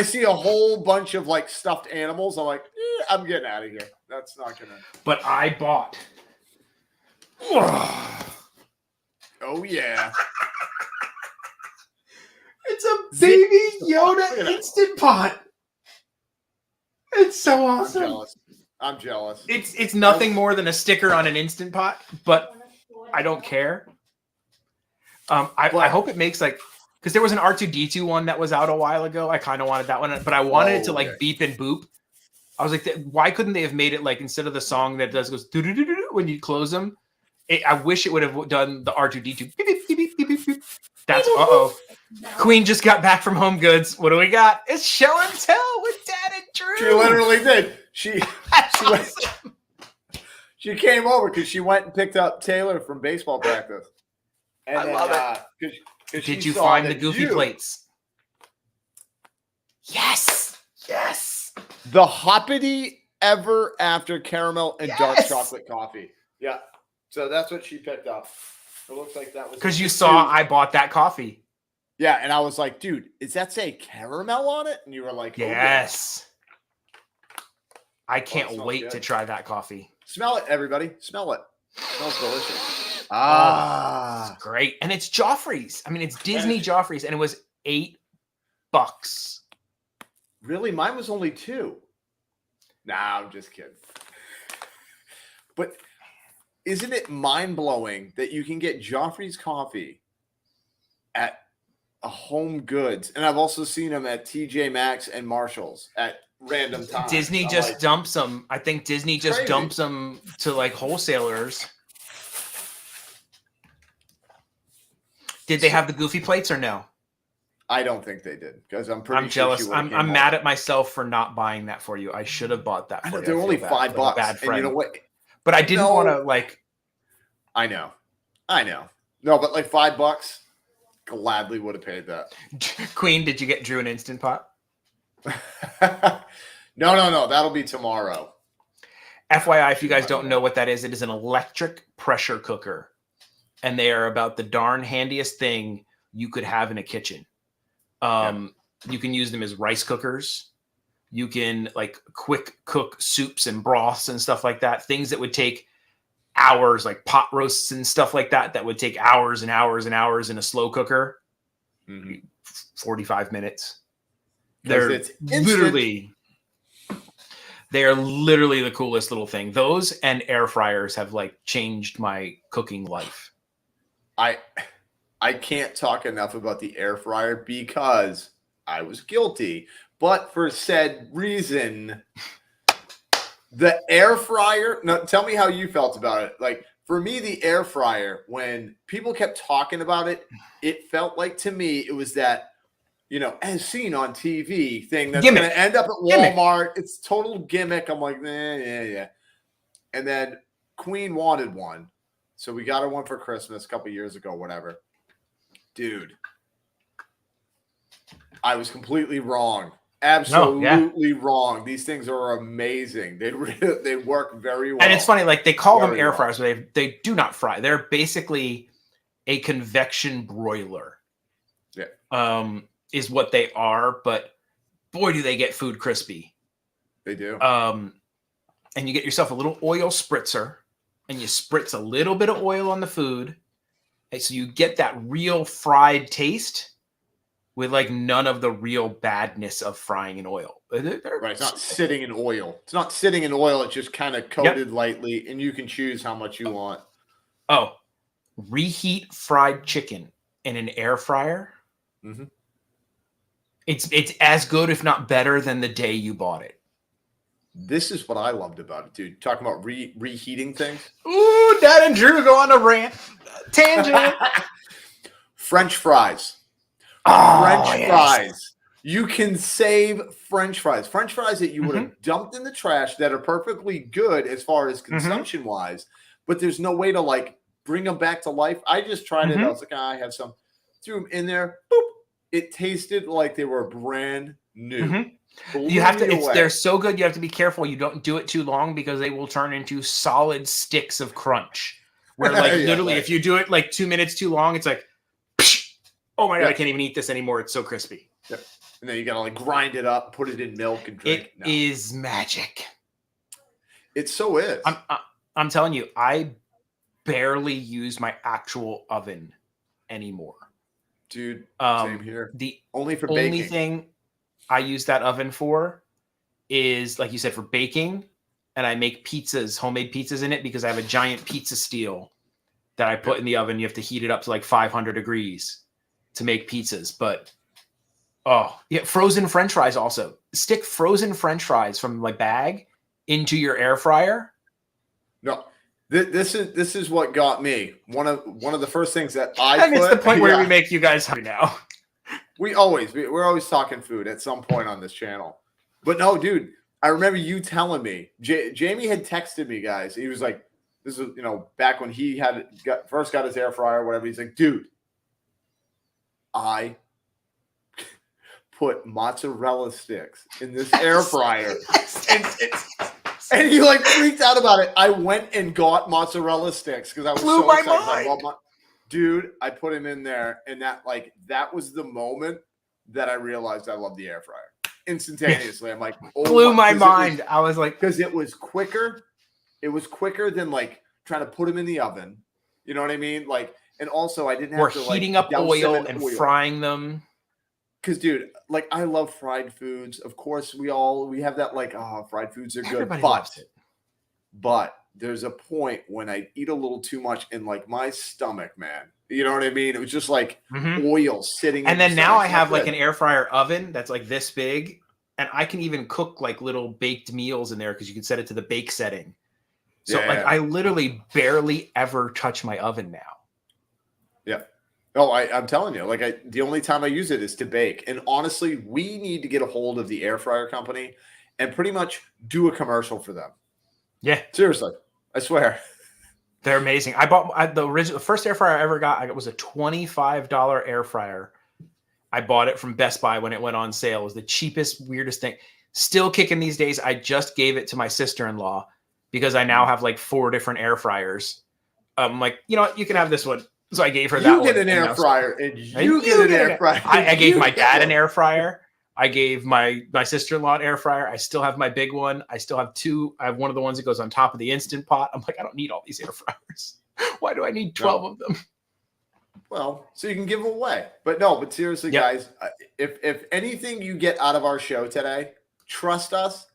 see a whole bunch of like stuffed animals. I'm like, I'm getting out of here. That's not gonna. But I bought. Oh yeah. It's a baby Yoda Instant Pot. It's so awesome. I'm jealous. It's nothing more than a sticker on an Instant Pot, but I don't care. I hope it makes because there was an R2-D2 one that was out a while ago. I kind of wanted that one, but I wanted it to beep and boop. I was like, why couldn't they have made it instead of the song that goes doo-doo-doo-doo-doo when you close them? I wish it would have done the R2-D2. Beep, beep, beep, beep, beep, beep. That's Queen just got back from Home Goods. What do we got? It's show and tell with Dad and Drew. She literally did. She came over because she went and picked up Taylor from baseball practice. And I love it. Did you find the Goofy plates? Yes. The hoppity ever after caramel and dark chocolate coffee. Yeah. So that's what she picked up. It looks like that was because you saw I bought that coffee. Yeah, and I was like, dude, does that say caramel on it? And you were like, yes. I can't wait to try that coffee. Smell it, everybody. Smell it. Smells delicious. It's great. And it's Joffrey's. I mean, it's Disney Joffrey's, and it was $8. Really? Mine was only $2. Nah, I'm just kidding. But isn't it mind-blowing that you can get Joffrey's coffee at a Home Goods? And I've also seen them at TJ Maxx and Marshall's at random times. Disney just dumps them. I think Disney just dumps them to wholesalers. Did they have the Goofy plates or no? I don't think they did because I'm pretty. I'm jealous. I'm mad at myself for not buying that for you. I should have bought that for you. They're only $5. Bad friend. And you know what? But I didn't want to I know. No, but $5, gladly would have paid that. Queen, did you get Drew an Instant Pot? No. That'll be tomorrow. FYI, if you guys don't know what that is, it is an electric pressure cooker. And they are about the darn handiest thing you could have in a kitchen. You can use them as rice cookers. You can quick cook soups and broths and stuff like that. Things that would take hours, like pot roasts and stuff like that, that would take hours and hours and hours in a slow cooker. 45 minutes. They are literally the coolest little thing. Those and air fryers have changed my cooking life. I can't talk enough about the air fryer because I was guilty, but for said reason, the air fryer. Now, tell me how you felt about it. For me, the air fryer, when people kept talking about it, it felt like to me it was that, as seen on TV thing that's going to end up at Walmart. It's total gimmick. I'm like, yeah. And then Queen wanted one. So we got her one for Christmas a couple years ago, whatever. Dude, I was completely wrong. Absolutely wrong. These things are amazing. They work very well. And it's funny, they call them air fryers, but they do not fry. They're basically a convection broiler. is what they are. But boy, do they get food crispy. They do. And you get yourself a little oil spritzer, and you spritz a little bit of oil on the food. And so you get that real fried taste with like none of the real badness of frying in oil. Right. It's not sitting in oil. It's not sitting in oil. It's just kind of coated lightly, and you can choose how much you want. Oh, reheat fried chicken in an air fryer. Mm-hmm. It's as good, if not better, than the day you bought it. This is what I loved about it, dude. Talking about reheating things. Ooh, Dad and Drew go on a rant. Tangent. French fries. French Fries. You can save French fries. French fries that you would have dumped in the trash that are perfectly good as far as consumption wise, but there's no way to like bring them back to life. I just tried it. I was like, I have some. Threw them in there. Boop. It tasted like they were brand new. You have to. They're so good. You have to be careful. You don't do it too long because they will turn into solid sticks of crunch. Where like literally, if you do it like 2 minutes too long, it's like, oh my god, I can't even eat this anymore. It's so crispy. Yep. And then you gotta like grind it up, put it in milk, and drink. It is magic. It so is. I'm telling you, I barely use my actual oven anymore, dude. Same here. The only only thing I use that oven for is, like you said, for baking, and I make pizzas, homemade pizzas in it because I have a giant pizza steel that I put in the oven. You have to heat it up to like 500 degrees to make pizzas. But frozen French fries also. Stick frozen French fries from my bag into your air fryer. No, this is what got me. One of the first things that and it's the point where we make you guys hungry now. We're always talking food at some point on this channel. But no, dude, I remember you telling me. Jamie had texted me, guys. He was like, this is, back when he first got his air fryer or whatever. He's like, dude, I put mozzarella sticks in this air fryer. And he like freaked out about it. I went and got mozzarella sticks because I was so excited. Dude, I put him in there, and that was the moment that I realized I love the air fryer. Instantaneously, I'm like, blew my mind. I was like, because it was quicker. It was quicker than like trying to put them in the oven. You know what I mean? Like, and also I didn't have to heating like up oil and frying them. Because, dude, like I love fried foods. Of course, we have that like, fried foods are good. Everybody loves it. But there's a point when I eat a little too much in like my stomach, man. You know what I mean? It was just like oil sitting. And then now I have like an air fryer oven that's like this big, and I can even cook like little baked meals in there because you can set it to the bake setting. So I literally barely ever touch my oven now. Yeah. Oh, I'm telling you, like the only time I use it is to bake. And honestly, we need to get a hold of the air fryer company and pretty much do a commercial for them. Yeah. Seriously. I swear. They're amazing. I bought the first air fryer I ever got. It was a $25 air fryer. I bought it from Best Buy when it went on sale. It was the cheapest, weirdest thing. Still kicking these days. I just gave it to my sister-in-law because I now have like 4 different air fryers. I'm like, you know what? You can have this one. So I gave her that one. You get an air fryer, and you get an air fryer. I gave my dad an air fryer. I gave my sister-in-law an air fryer. I still have my big one. I still have 2. I have one of the ones that goes on top of the Instant Pot. I'm like, I don't need all these air fryers. Why do I need 12 of them? Well, so you can give them away. But seriously, guys, if anything you get out of our show today, trust us,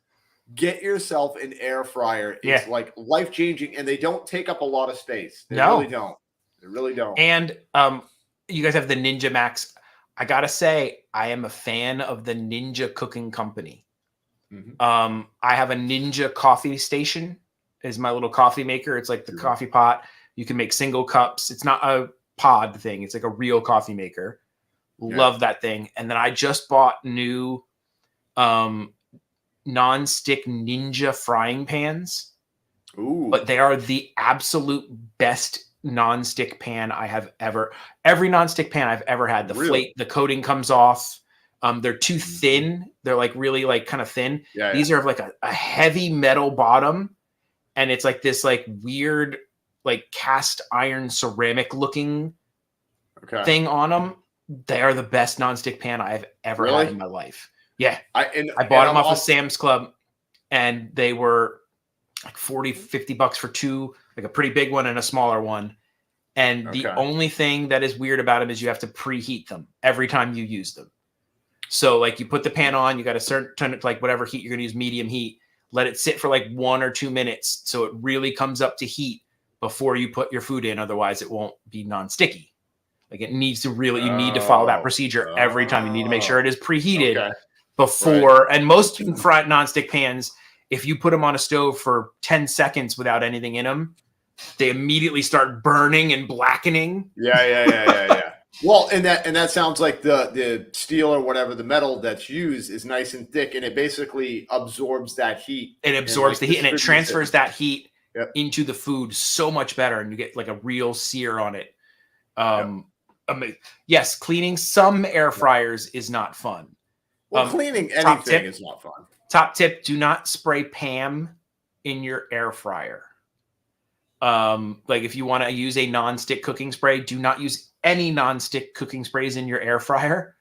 get yourself an air fryer. It's like life-changing, and they don't take up a lot of space. They really don't. They really don't. And you guys have the Ninja Max. I gotta say, I am a fan of the Ninja Cooking Company. I have a Ninja coffee station. Is my little coffee maker. It's like the coffee pot. You can make single cups. It's not a pod thing. It's like a real coffee maker. Love that thing. And then I just bought new non-stick Ninja frying pans. Ooh. But they are the absolute best non-stick pan I have ever. Every non-stick pan I've ever had, the coating comes off. They're too thin. They're like really like kind of thin. These are like a heavy metal bottom, and it's like this like weird like cast iron ceramic looking thing on them. They are the best nonstick pan I've ever Really? had in my life. Yeah. I bought them off of Sam's Club, and they were like 40, 50 bucks for two, like a pretty big one and a smaller one. And the only thing that is weird about them is you have to preheat them every time you use them. So like you put the pan on, you got to turn it to like whatever heat you're going to use, medium heat, let it sit for like 1 or 2 minutes. So it really comes up to heat before you put your food in. Otherwise it won't be non-sticky. Like it needs to really, you need to follow that procedure every time. You need to make sure it is preheated before. Right. And most fried non-stick pans, if you put them on a stove for 10 seconds without anything in them, they immediately start burning and blackening. Yeah. Well, and that sounds like the steel or whatever, the metal that's used is nice and thick, and it basically absorbs that heat. It absorbs the heat, and it transfers that heat into the food so much better, and you get like a real sear on it. Yes, cleaning some air fryers is not fun. Well, cleaning anything is not fun. Top tip: do not spray Pam in your air fryer. Like if you want to use a non-stick cooking spray, do not use any non-stick cooking sprays in your air fryer.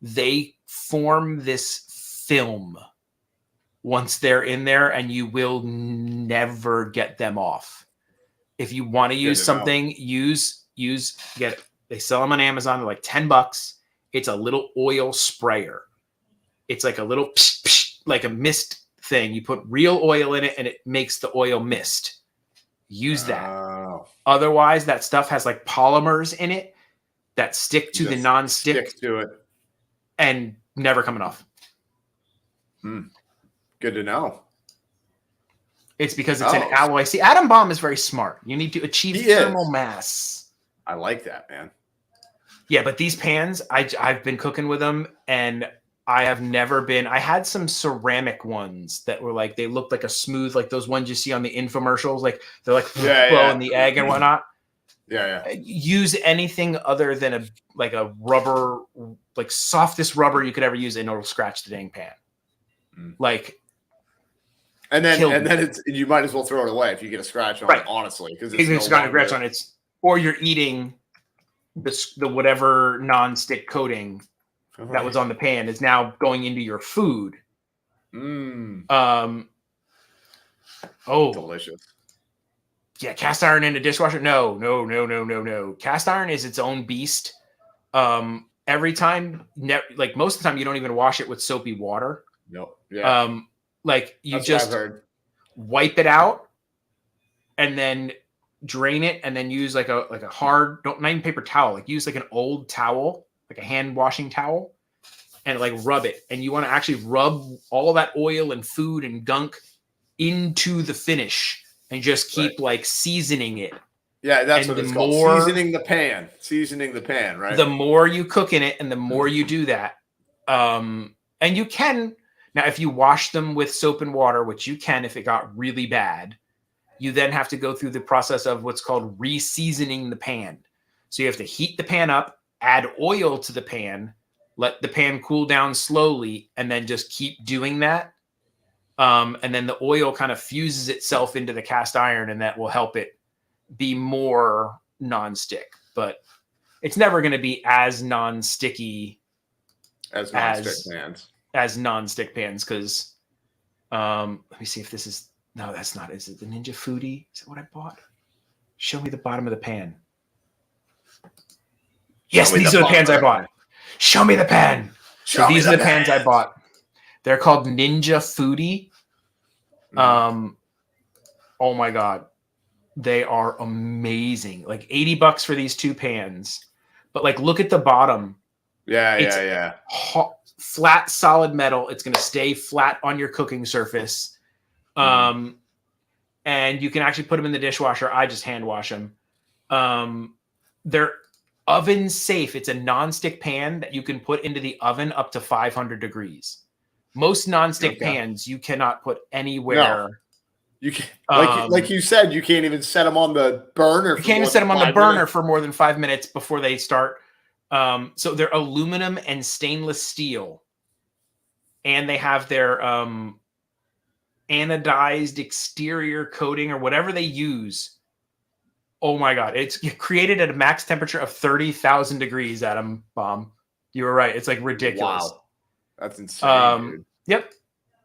They form this film once they're in there, and you will never get them off. If you want to use something, they sell them on Amazon. They're like $10. It's a little oil sprayer. It's like a little psh, psh, like a mist thing. You put real oil in it, and it makes the oil mist. Use that. Otherwise, that stuff has like polymers in it that stick to the non-stick to it and never coming off. Good to know. It's because it's an alloy. See, Atom Bomb is very smart. You need to achieve thermal mass. I like that, man. Yeah, but these pans, I've been cooking with them, and I have never been. I had some ceramic ones that were like, they looked like a smooth, like those ones you see on the infomercials, like they're like blowing the egg and whatnot. Use anything other than a rubber, like softest rubber you could ever use, and it'll scratch the dang pan. Like, and then it's, you might as well throw it away if you get a scratch on it, honestly, because it's got a scratch on it. Or you're eating the whatever non-stick coating that was on the pan is now going into your food. Delicious. Yeah, cast iron in a dishwasher? No. Cast iron is its own beast. Every time, like most of the time, you don't even wash it with soapy water. Nope. Yeah. Like you just wipe it out and then drain it, and then use like a hard, not even paper towel, like use like an old towel, like a hand washing towel, and like rub it. And you want to actually rub all that oil and food and gunk into the finish, and just keep like seasoning it. Yeah, that's what it's called. Seasoning the pan, right? The more you cook in it, and the more you do that, and you can now, if you wash them with soap and water, which you can if it got really bad, you then have to go through the process of what's called re-seasoning the pan. So you have to heat the pan up, add oil to the pan, let the pan cool down slowly, and then just keep doing that. And then the oil kind of fuses itself into the cast iron, and that will help it be more non-stick. But it's never going to be as non-sticky as non-stick pans. As non-stick pans, because let me see if this is. No, that's not. Is it the Ninja Foodie? Is that what I bought? Show me the bottom of the pan. Yes, these are the pans I bought. Show me the pan. So these are the pans I bought. They're called Ninja Foodie. Oh my God. They are amazing. Like $80 for these two pans. But like, look at the bottom. Yeah. Flat, solid metal. It's going to stay flat on your cooking surface. And you can actually put them in the dishwasher. I just hand wash them. They're oven safe. It's a non-stick pan that you can put into the oven up to 500 degrees. Most non-stick pans you cannot put anywhere. No. You can, like you said, you can't even set them on the burner. You can't even set them on the burner for more than 5 minutes before they start. So they're aluminum and stainless steel, and they have their anodized exterior coating or whatever they use Oh my God. It's created at a max temperature of 30,000 degrees, Adam Bomb. You were right. It's like ridiculous. Wow. That's insane, dude. Yep.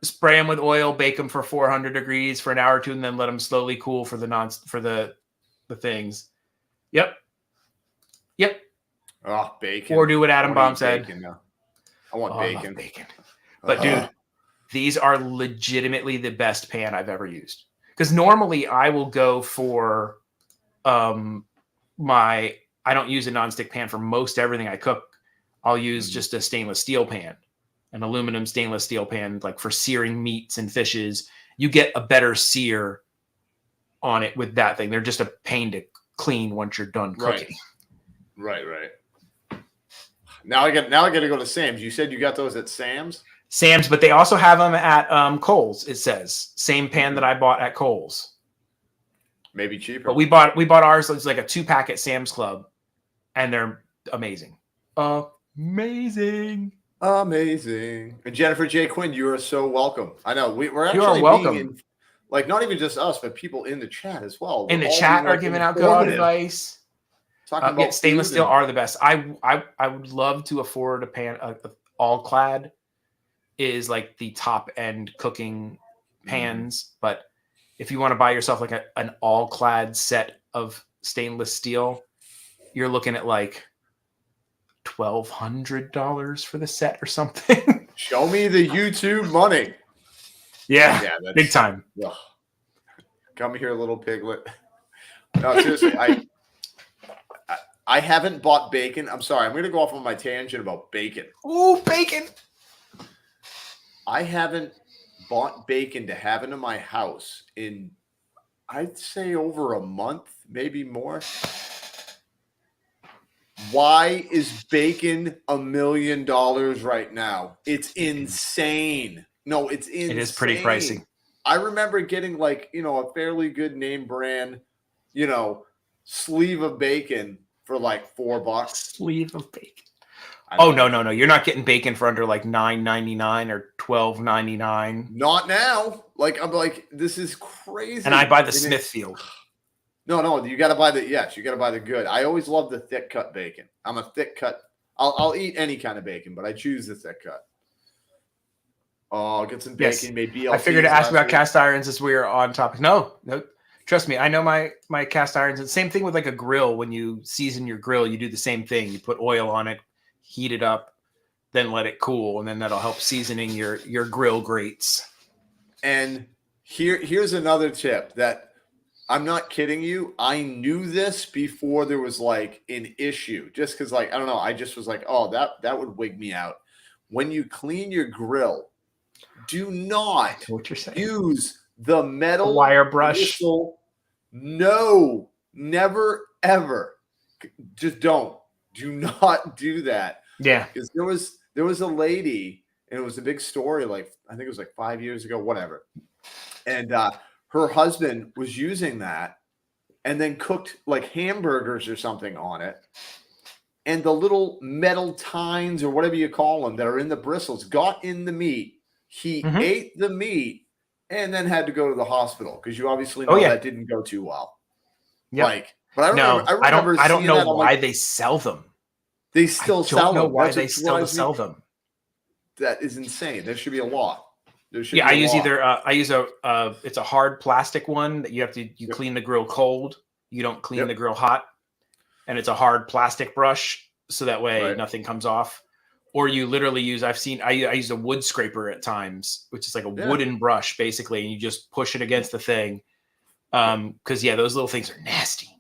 Spray them with oil, bake them for 400 degrees for an hour or two, and then let them slowly cool for the things. Yep. Oh, bacon. Or do what Adam I Bomb wanna eat said. bacon now. I want Oh, I bacon. love bacon. But dude, these are legitimately the best pan I've ever used. Because normally I will go for I don't use a nonstick pan for most everything I cook. I'll use just a stainless steel pan, an aluminum stainless steel pan, like for searing meats and fishes. You get a better sear on it with that thing. They're just a pain to clean once you're done cooking. Right. Now I got to go to Sam's. You said you got those at Sam's? Sam's, but they also have them at Kohl's. It says same pan that I bought at Kohl's. Maybe cheaper. But we bought ours. It's like a 2-pack at Sam's Club, and they're amazing. Amazing. And Jennifer J. Quinn, you are so welcome. I know we're You are actually welcome. being like not even just us, but people in the chat as well. In the We're all chat being, are giving out good advice. Talking about Yeah, stainless food steel and- are the best. I would love to afford a pan. All clad is like the top end cooking pans, but if you want to buy yourself like an all clad set of stainless steel, you're looking at like $1,200 for the set or something. Show me the YouTube money. Yeah, that's big time. Ugh. Come here, little piglet. No, seriously, I haven't bought bacon. I'm sorry. I'm going to go off on my tangent about bacon. Ooh, bacon. I haven't bought bacon to have into my house in, I'd say, over a month, maybe more. Why is bacon $1 million right now? It's insane. No, it's insane. It is pretty pricey. I remember getting like, a fairly good name brand, sleeve of bacon for like $4. Sleeve of bacon. Oh no! You're not getting bacon for under like $9.99 or $12.99. Not now. Like I'm like, this is crazy. And I buy the Smithfield. No, you got to buy you got to buy the good. I always love the thick cut bacon. I'm a thick cut. I'll eat any kind of bacon, but I choose the thick cut. Oh, get some bacon. Yes. Maybe I figured to ask about cast irons as we are on topic. No. Trust me, I know my cast irons. And same thing with like a grill. When you season your grill, you do the same thing. You put oil on it, heat it up, then let it cool, and then that'll help seasoning your grill grates. And here's another tip that I'm not kidding you. I knew this before there was like an issue, just because like I don't know. I just was like, oh, that would wig me out. When you clean your grill, do not What you're saying? use the metal wire brush. whistle. No, never ever. Just don't. Do not do that. Yeah. Because there was a lady, and it was a big story. Like I think it was like 5 years ago, whatever. And her husband was using that, and then cooked like hamburgers or something on it. And the little metal tines or whatever you call them that are in the bristles got in the meat. He ate the meat and then had to go to the hospital because you obviously know that didn't go too well. Yep. Like, but I don't know why they sell them. They still sell them. I don't know why That's they what still drives sell me- them. That is insane. There should be a law. Yeah, I use it's a hard plastic one that you clean the grill cold. You don't clean the grill hot, and it's a hard plastic brush so that way nothing comes off. Or you literally use. I use a wood scraper at times, which is like a wooden brush basically, and you just push it against the thing. Because those little things are nasty.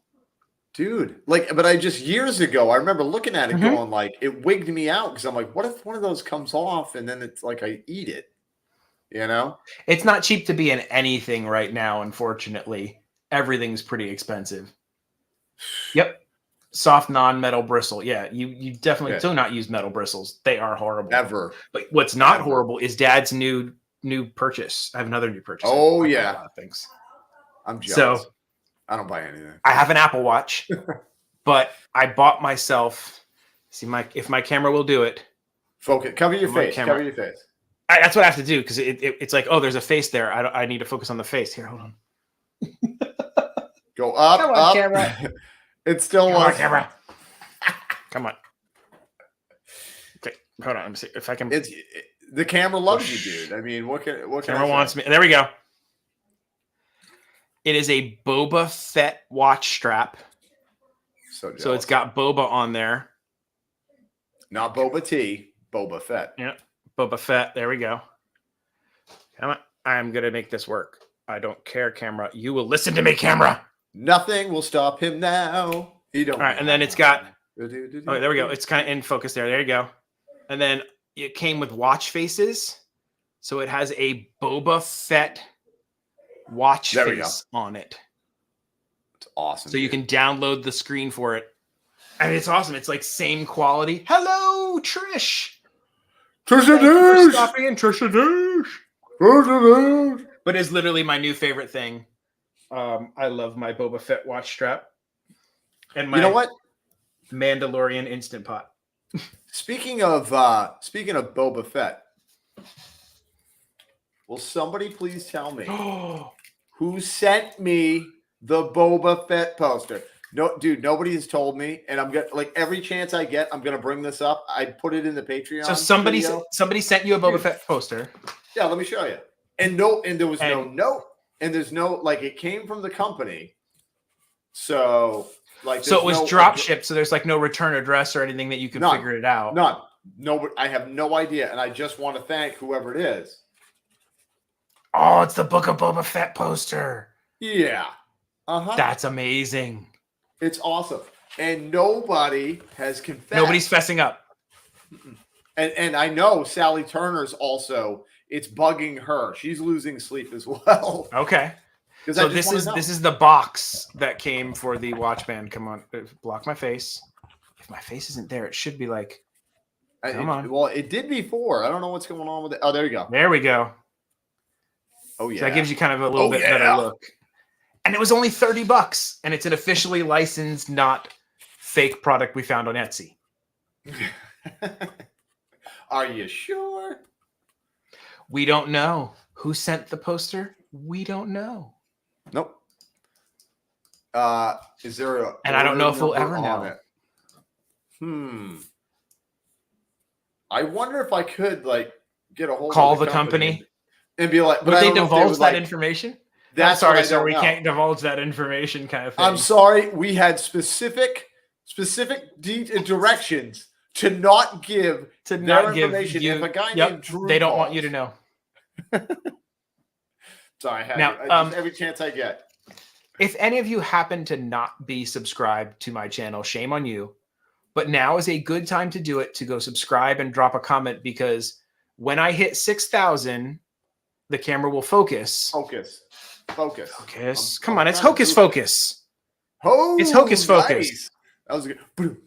Dude, like, but years ago, I remember looking at it going like, it wigged me out because I'm like, what if one of those comes off and then it's like I eat it, It's not cheap to be in anything right now, unfortunately. Everything's pretty expensive. Yep. Soft non-metal bristle. Yeah, you definitely do not use metal bristles. They are horrible. Ever. But what's not horrible is Dad's new purchase. I have another new purchase. Oh, I yeah. buy a lot of things. I'm jealous. So I don't buy anything. I have an Apple Watch, but I bought myself. If my camera will do it. Focus. Cover your face. Camera. Cover your face. That's what I have to do because it's like, oh, there's a face there. I need to focus on the face. Here, hold on. Go up, Come on, up. camera. It still Come on, was. camera. Come on. Okay, hold on. Let me see if I can. The camera loves you, dude. I mean, what can Camera I say? wants me. There we go. It is a Boba Fett watch strap. So jealous. So it's got Boba on there. Not Boba T, Boba Fett. Yeah, Boba Fett. There we go. Come on. I'm going to make this work. I don't care, camera. You will listen to me, camera. Nothing will stop him now. He don't. All right, and then it's got. Oh, there we go. It's kind of in focus there. There you go. And then it came with watch faces. So it has a Boba Fett watch face on it. It's awesome. So you can download the screen for it. And it's awesome. It's like same quality. Hello, Trish. Trisha Douche. Stopping in Trisha Douche. But it's literally my new favorite thing. I love my Boba Fett watch strap. And my you know what? Mandalorian Instant Pot. Speaking of Boba Fett, will somebody please tell me who sent me the Boba Fett poster? No, dude, nobody has told me, and I'm gonna every chance I get, I'm gonna bring this up. I put it in the Patreon. So somebody video. sent you a Boba Fett poster. Yeah, let me show you. And there was no note, and there's no it came from the company. So so it was drop shipped. So there's no return address or anything that you can figure it out. None. No, I have no idea, and I just want to thank whoever it is. Oh, it's the Book of Boba Fett poster. Yeah. That's amazing. It's awesome. And nobody has confessed. Nobody's fessing up. And I know Sally Turner's also, it's bugging her. She's losing sleep as well. Okay. So this is the box that came for the watch band. Come on, block my face. If my face isn't there, it should be come on. Well, it did before. I don't know what's going on with it. Oh, there you go. There we go. Oh yeah. So that gives you kind of a little bit better look. And it was only $30, and it's an officially licensed, not fake product we found on Etsy. Are you sure? We don't know. Who sent the poster? We don't know. Nope. Is there a and I don't know if we'll ever know. It? I wonder if I could get a hold call of the company and be like, would they divulge that information? That's sorry, sir. We can't divulge that information, kind of thing. I'm sorry. We had specific directions to not give information. If a guy named Drew they don't calls, want you to know. Sorry, now, every chance I get. If any of you happen to not be subscribed to my channel, shame on you. But now is a good time to do it, to go subscribe and drop a comment, because when I hit 6,000, the camera will focus. Focus. Come on, it's Hocus Focus. Oh, it's Hocus Focus. Nice. That was good. Boom.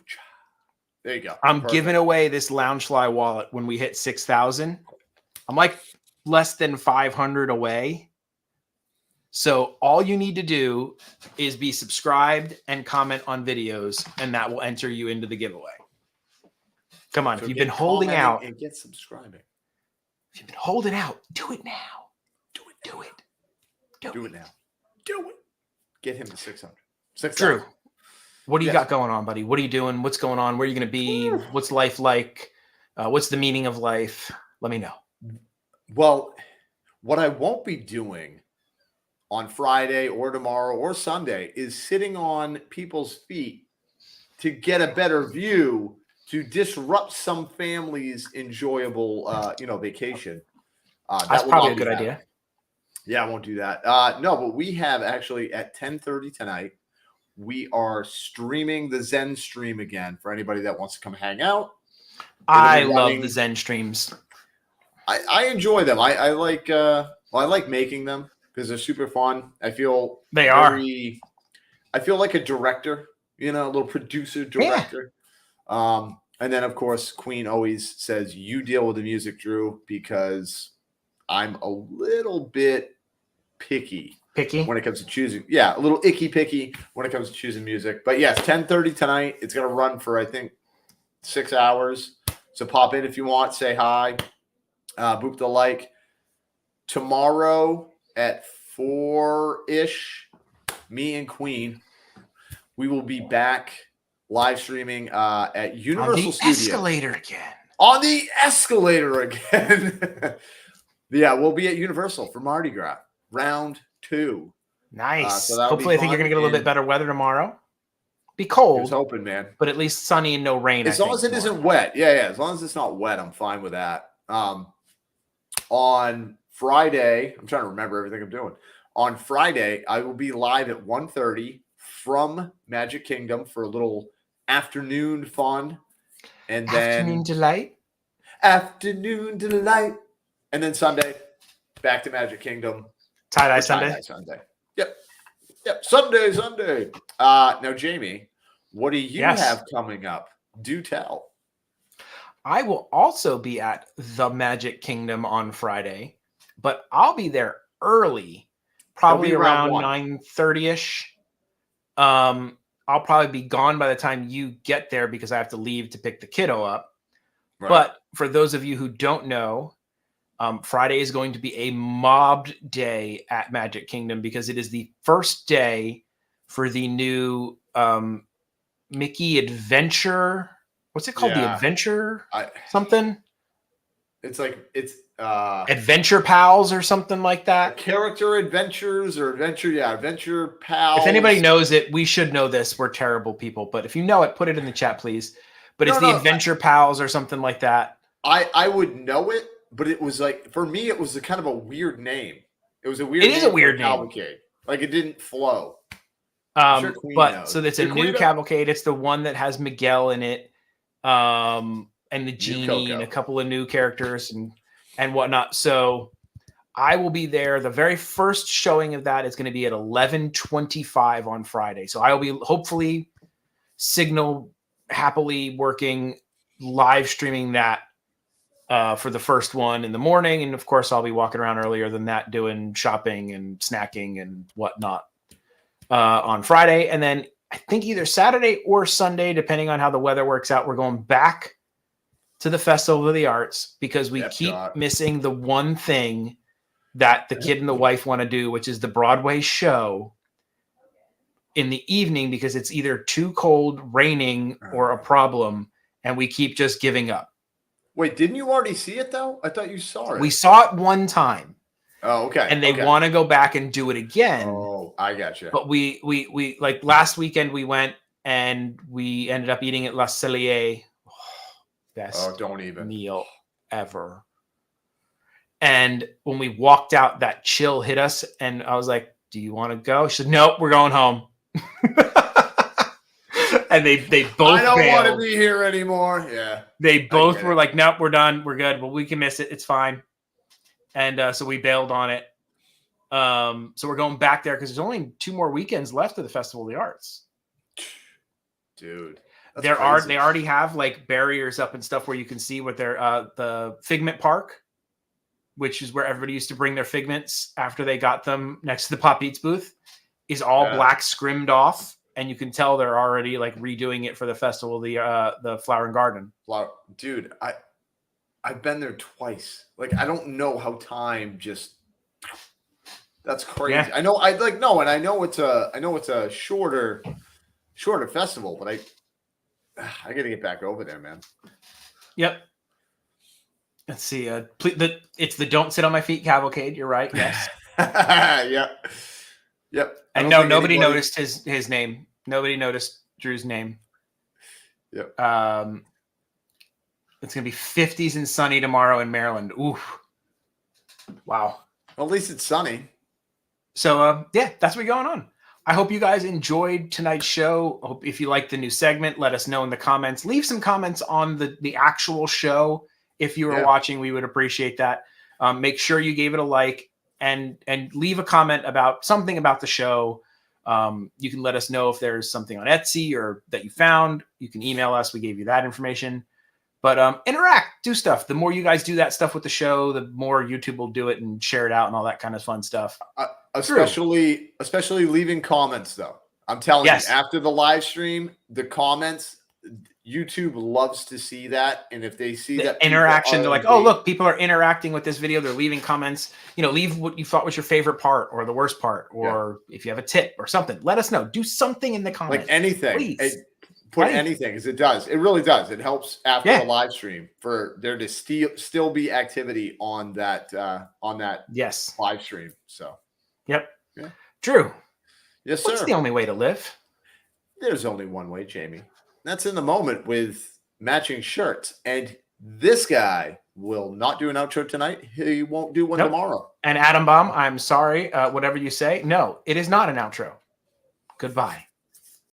There you go. I'm giving away this Loungefly wallet when we hit 6,000. I'm less than 500 away. So all you need to do is be subscribed and comment on videos, and that will enter you into the giveaway. Come on, if you've been holding out and get subscribing. If you've been holding out, do it now. Do it. Do it now. Do it. Get him to 600. Drew, what do you got going on, buddy? What are you doing? What's going on? Where are you going to be? What's life like? What's the meaning of life? Let me know. Well, what I won't be doing on Friday or tomorrow or Sunday is sitting on people's feet to get a better view, to disrupt some families' enjoyable, vacation. That's probably a good idea. Yeah, I won't do that. No, but we have actually at 10:30 tonight, we are streaming the Zen stream again for anybody that wants to come hang out. I love the Zen streams. I enjoy them. I like making them because they're super fun. I feel I feel like a director, a little producer director. Yeah. And then of course Queen always says, you deal with the music, Drew, because I'm a little bit picky when it comes to choosing. Yeah, a little picky when it comes to choosing music. But yes, 10:30 tonight. It's gonna run for I think 6 hours. So pop in if you want, say hi. Boop the like. Tomorrow at 4-ish, me and Queen, we will be back live streaming at Universal Studios. Escalator again. On the escalator again. Yeah, we'll be at Universal for Mardi Gras, round 2. Nice. So that'll be Hopefully, I think fun, you're going to get a little and- bit better weather tomorrow. Be Here's cold, hoping, man. but at least sunny and no rain. As long as it isn't wet. Yeah. As long as it's not wet, I'm fine with that. On Friday, I'm trying to remember everything I'm doing. On Friday, I will be live at 1:30 from Magic Kingdom for a little afternoon fun. And then Afternoon delight. afternoon delight. And then Sunday, back to Magic Kingdom. Tie-dye for Sunday. tie-dye Sunday. Yep. Sunday. Now, Jamie, what do you Yes. have coming up? Do tell. I will also be at the Magic Kingdom on Friday, but I'll be there early, probably It'll be around around 9:30ish. I'll probably be gone by the time you get there because I have to leave to pick the kiddo up. Right. But for those of you who don't know, Friday is going to be a mobbed day at Magic Kingdom because it is the first day for the new Mickey Adventure. What's it called? The Yeah. Adventure I- something? It's Adventure Pals or something like that. character adventures or adventure pals. If anybody knows it, we should know this. We're terrible people. But if you know it, put it in the chat, please. But it's No, the no, Adventure Pals or something like that. I would know it, but it was like, for me, it was a kind of a weird name. It was a weird It is a name for weird name. cavalcade. Like, it didn't flow. Sure Queen But knows. so it's a Did Queen new know? cavalcade. It's the one that has Miguel in it, and the genie Coco. and a couple of new characters and whatnot. So I will be there. The very first showing of that is going to be at 11:25 on Friday. So I will be hopefully signal happily working live streaming that for the first one in the morning, and of course I'll be walking around earlier than that doing shopping and snacking and whatnot on Friday. And then I think either Saturday or Sunday, depending on how the weather works out, we're going back to the Festival of the Arts because we keep missing the one thing that the kid and the wife want to do, which is the Broadway show in the evening because it's either too cold, raining, or a problem, and we keep just giving up. Wait, didn't you already see it though? I thought you saw it. We saw it one time. Oh, okay. And they want to go back and do it again. Oh, I got you. But we like last weekend we went and we ended up eating at La Cellier. Best don't even meal ever. And when we walked out, that chill hit us, and I was like, "Do you want to go?" She said, "Nope, we're going home." And they both. I don't want to bailed. be here anymore. Yeah. They both were like, "Nope, we're done. We're good. But we can miss it. It's fine." And so we bailed on it. So we're going back there because there's only 2 more weekends left of the Festival of the Arts. Dude, They already have like barriers up and stuff where you can see what their the Figment Park, which is where everybody used to bring their figments after they got them next to the Pop Eats booth, is all black scrimmed off, and you can tell they're already like redoing it for the festival, the Flower and Garden. Dude, I've been there twice. Like, I don't know how time just. That's crazy. Yeah. I know. And I know it's a shorter festival, but I got to get back over there, man. Yep. Let's see. It's the Don't Sit on My Feet cavalcade. You're right. Yes. Yep. And no, nobody noticed his name. Nobody noticed Drew's name. Yep. It's gonna be 50s and sunny tomorrow in Maryland. Ooh. Wow. Well, at least it's sunny. So yeah, that's what's going on. I hope you guys enjoyed tonight's show. Hope if you like the new segment, let us know in the comments. Leave some comments on the actual show. If you were watching, we would appreciate that. Make sure you gave it a like and leave a comment about something about the show. You can let us know if there's something on Etsy or that you found. You can email us. We gave you that information. But interact, do stuff. The more you guys do that stuff with the show, the more YouTube will do it and share it out and all that kind of fun stuff. Especially leaving comments, though. I'm telling you, after the live stream, the comments, YouTube loves to see that, and if they see that people interaction, are they're like, oh, engaged- look, people are interacting with this video. They're leaving comments. Leave what you thought was your favorite part or the worst part, or if you have a tip or something, let us know. Do something in the comments. like anything. Please. Put Right. anything, because it does. It really does. It helps after Yeah. the live stream for there to still be activity on that Yes. live stream. So, Yep. Yeah. Drew, yes, what's sir. the only way to live? There's only one way, Jamie. That's in the moment with matching shirts. And this guy will not do an outro tonight. He won't do one Nope. tomorrow. And Adam Baum, I'm sorry, whatever you say. No, it is not an outro. Goodbye.